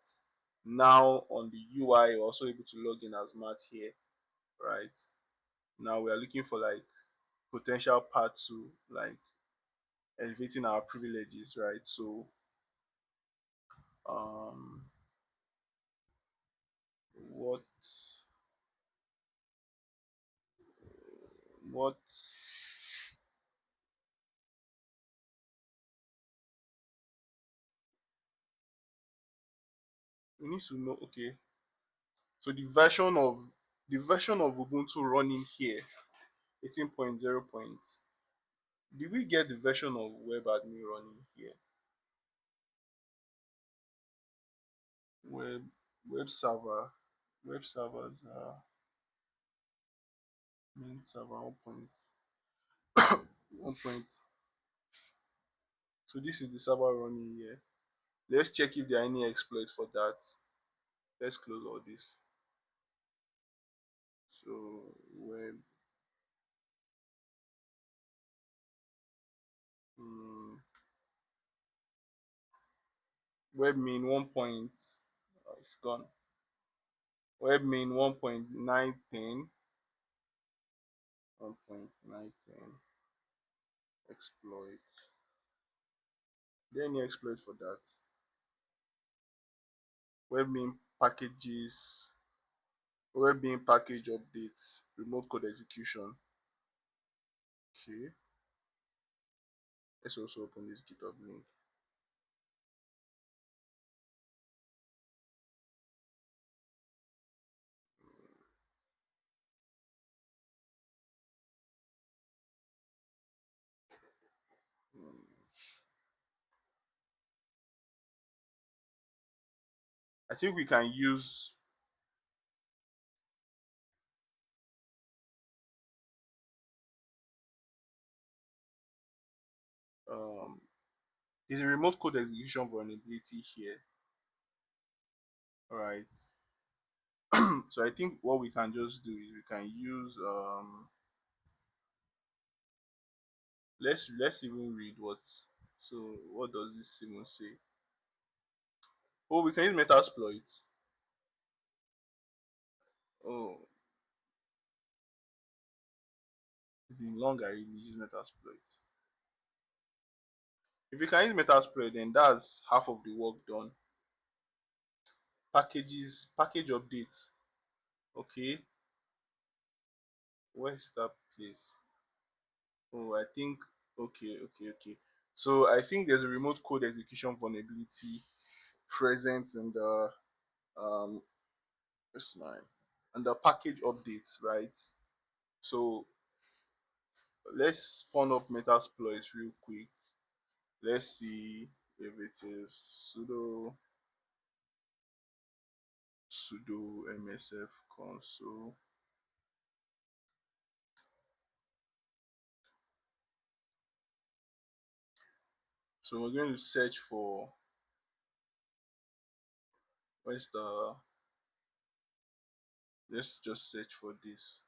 Now on the UI, we're also able to log in as Matt here, right? Now we are looking for like potential part to like elevating our privileges, right? So um what what we need to know, okay. So the version of Ubuntu running here, 18.0 point. Did we get the version of WebAdmin running here? Web web server, web servers, main server 1.1 point. So this is the server running here. Let's check if there are any exploits for that. Let's close all this. So um, webmin 1 point, it's gone. Webmin 1.910, 1.910 exploit. There any exploit for that? Webmin packages, Webmin package updates, remote code execution. Okay, let's also open this GitHub link. I think we can use um there's a remote code execution vulnerability here, right? So I think what we can just do is we can use let's even read what. So what does this even say? Oh, we can use Metasploit. Oh, it's been long I really use Metasploit. If you can use Metasploit, then that's half of the work done. Package updates. Okay, where's that place? Oh, I think, okay. So I think there's a remote code execution vulnerability present in the um where's mine? And the package updates, right? So let's spawn up Metasploit real quick. Let's see if it is sudo msf console. So we're going to search for, where's the, let's just search for this,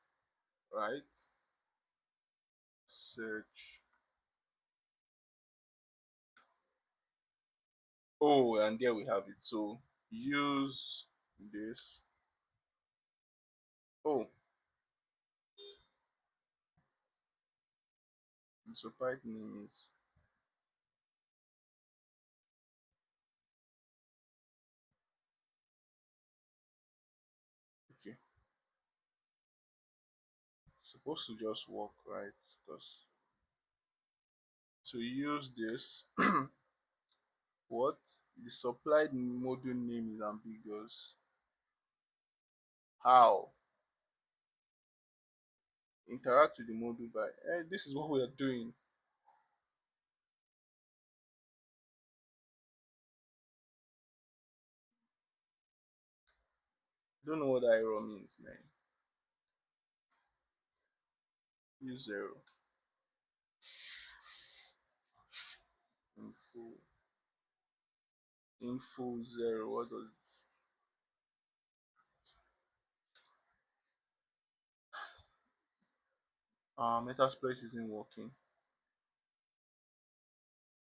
right? Search. Oh, and there we have it. So use this. Oh, the surprise name is, okay. Supposed to just work, right? Because, so use this. What? The supplied module name is ambiguous. How? interact with the module by this is what we are doing. Don't know what that error means, man. Use zero. Info zero. What does Metasploit isn't working?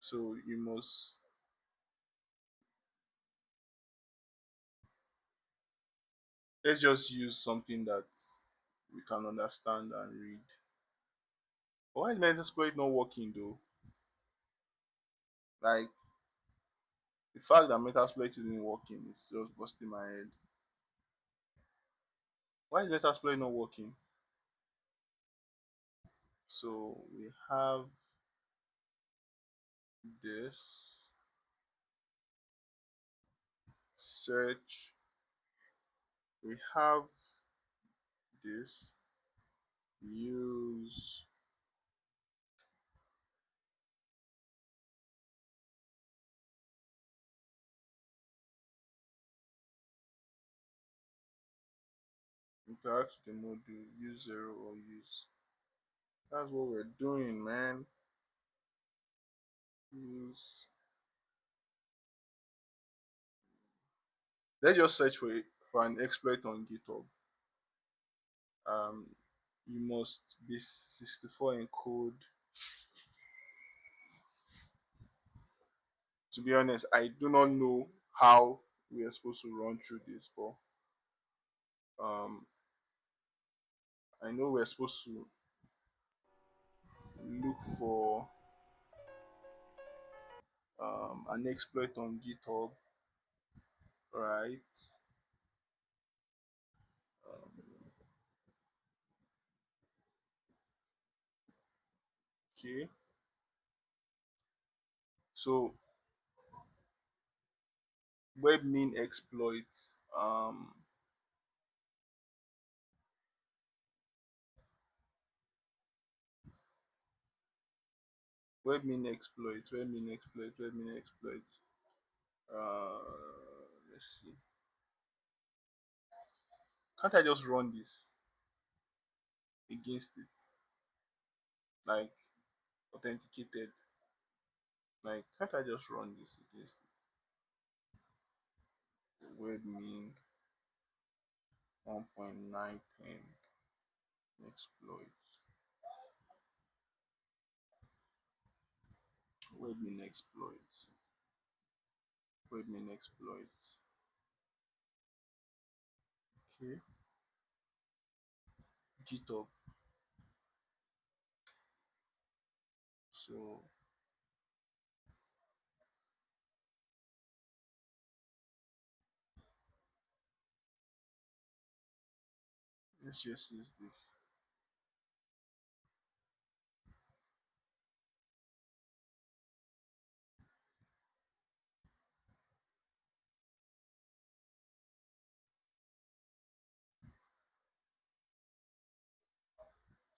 So you must, let's just use something that we can understand and read. But why is Metasploit not working though? Like, the fact that Metasploit isn't working is just busting my head. Why is Metasploit not working? So we have this search, we have this use, interact with the module, use zero or use. That's what we're doing, man. Use. Let's just search for an exploit on GitHub. Um, you must be 64 in code. To be honest, I do not know how we are supposed to run through this, but um, I know we're supposed to look for an exploit on GitHub, right? Um, okay, so Webmin exploit. Webmin exploit. Let's see. Can't I just run this against it? Like, authenticated. Like, can't I just run this against it? Webmin 1.910 exploit. Webmin exploit. Webmin exploit. Okay. GitHub. So let's just use this.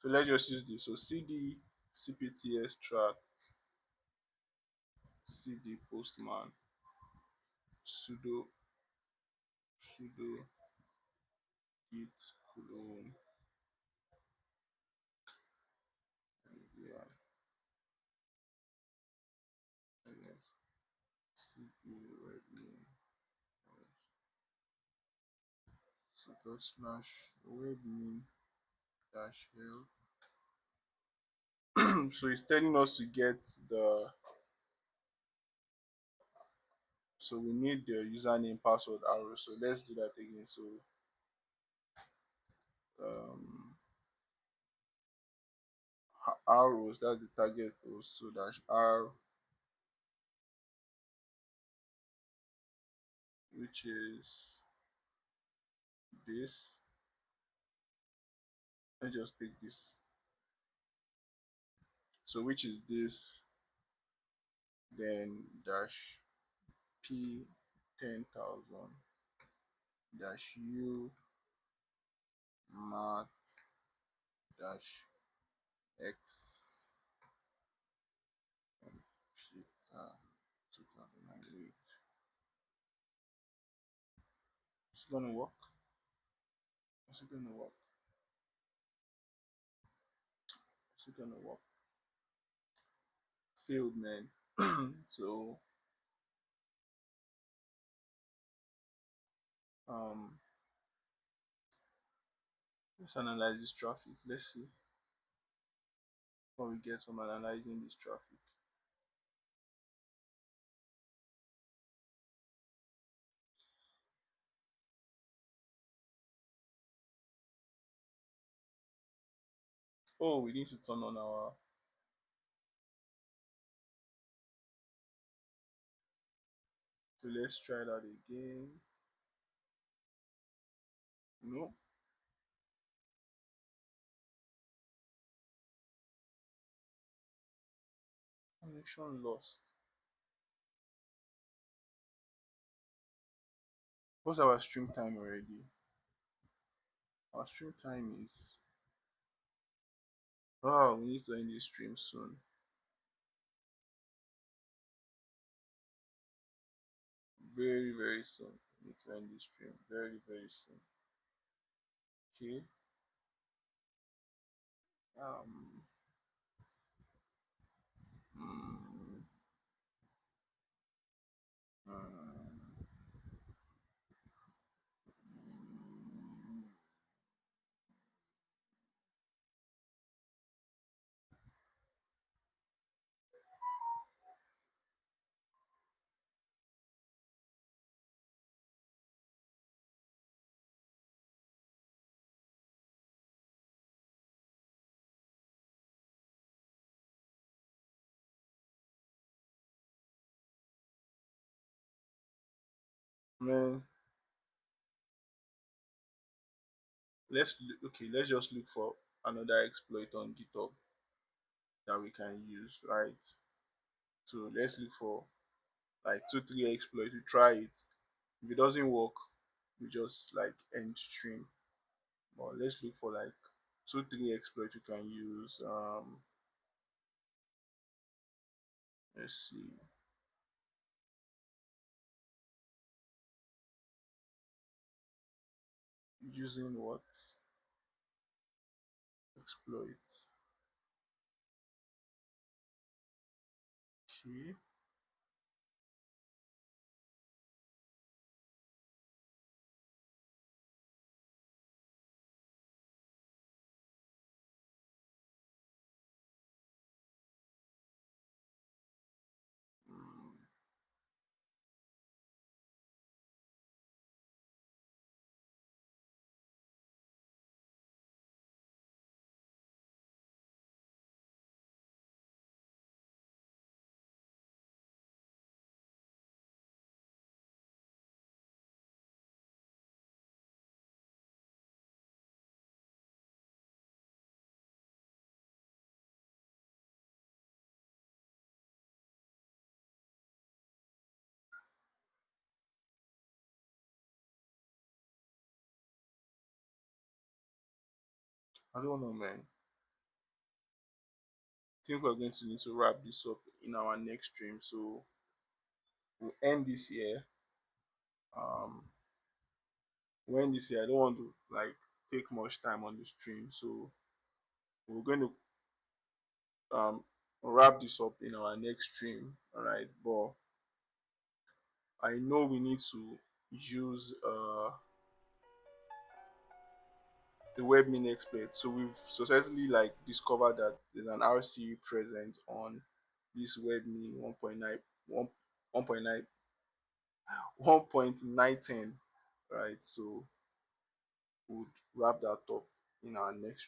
So let's just use this. So cd CPTS tract cd postman sudo git clone, yeah, yes, cd redmin, so dot slash redmin dash help. So it's telling us to get the, so we need the username password arrow. So let's do that again. So um arrows, that's the target post. So dash r, which is this. Let's just take this. So which is this, then dash p 10,000 dash u math dash x computer 2008. It's gonna work. Is it gonna work? Is it gonna work? Failed, man. So um let's analyze this traffic. Let's see what we get from analyzing this traffic. Oh, we need to turn on our, so let's try that again. No, connection lost. What's our stream time already? Our stream time is, oh, we need to end this stream soon. Very, very soon. We need to end this stream. Very, very soon. Okay. Um mm, mm, man, okay, let's just look for another exploit on GitHub that we can use, right? So let's look for like 2 3 exploits. We try it. If it doesn't work, we just like end stream. But let's look for like 2 3 exploits we can use. Let's see. Using what? Exploit. Okay. Mm, I don't know, man. I think we're going to need to wrap this up in our next stream. So we'll end this here. Um, we'll end this here. I don't want to like take much time on the stream, so we're going to wrap this up in our next stream. All right, but I know we need to use the Webmin expert. So we've successfully like discovered that there's an RC present on this Webmin 1.9 1.9 1.910, right? So we'll wrap that up in our next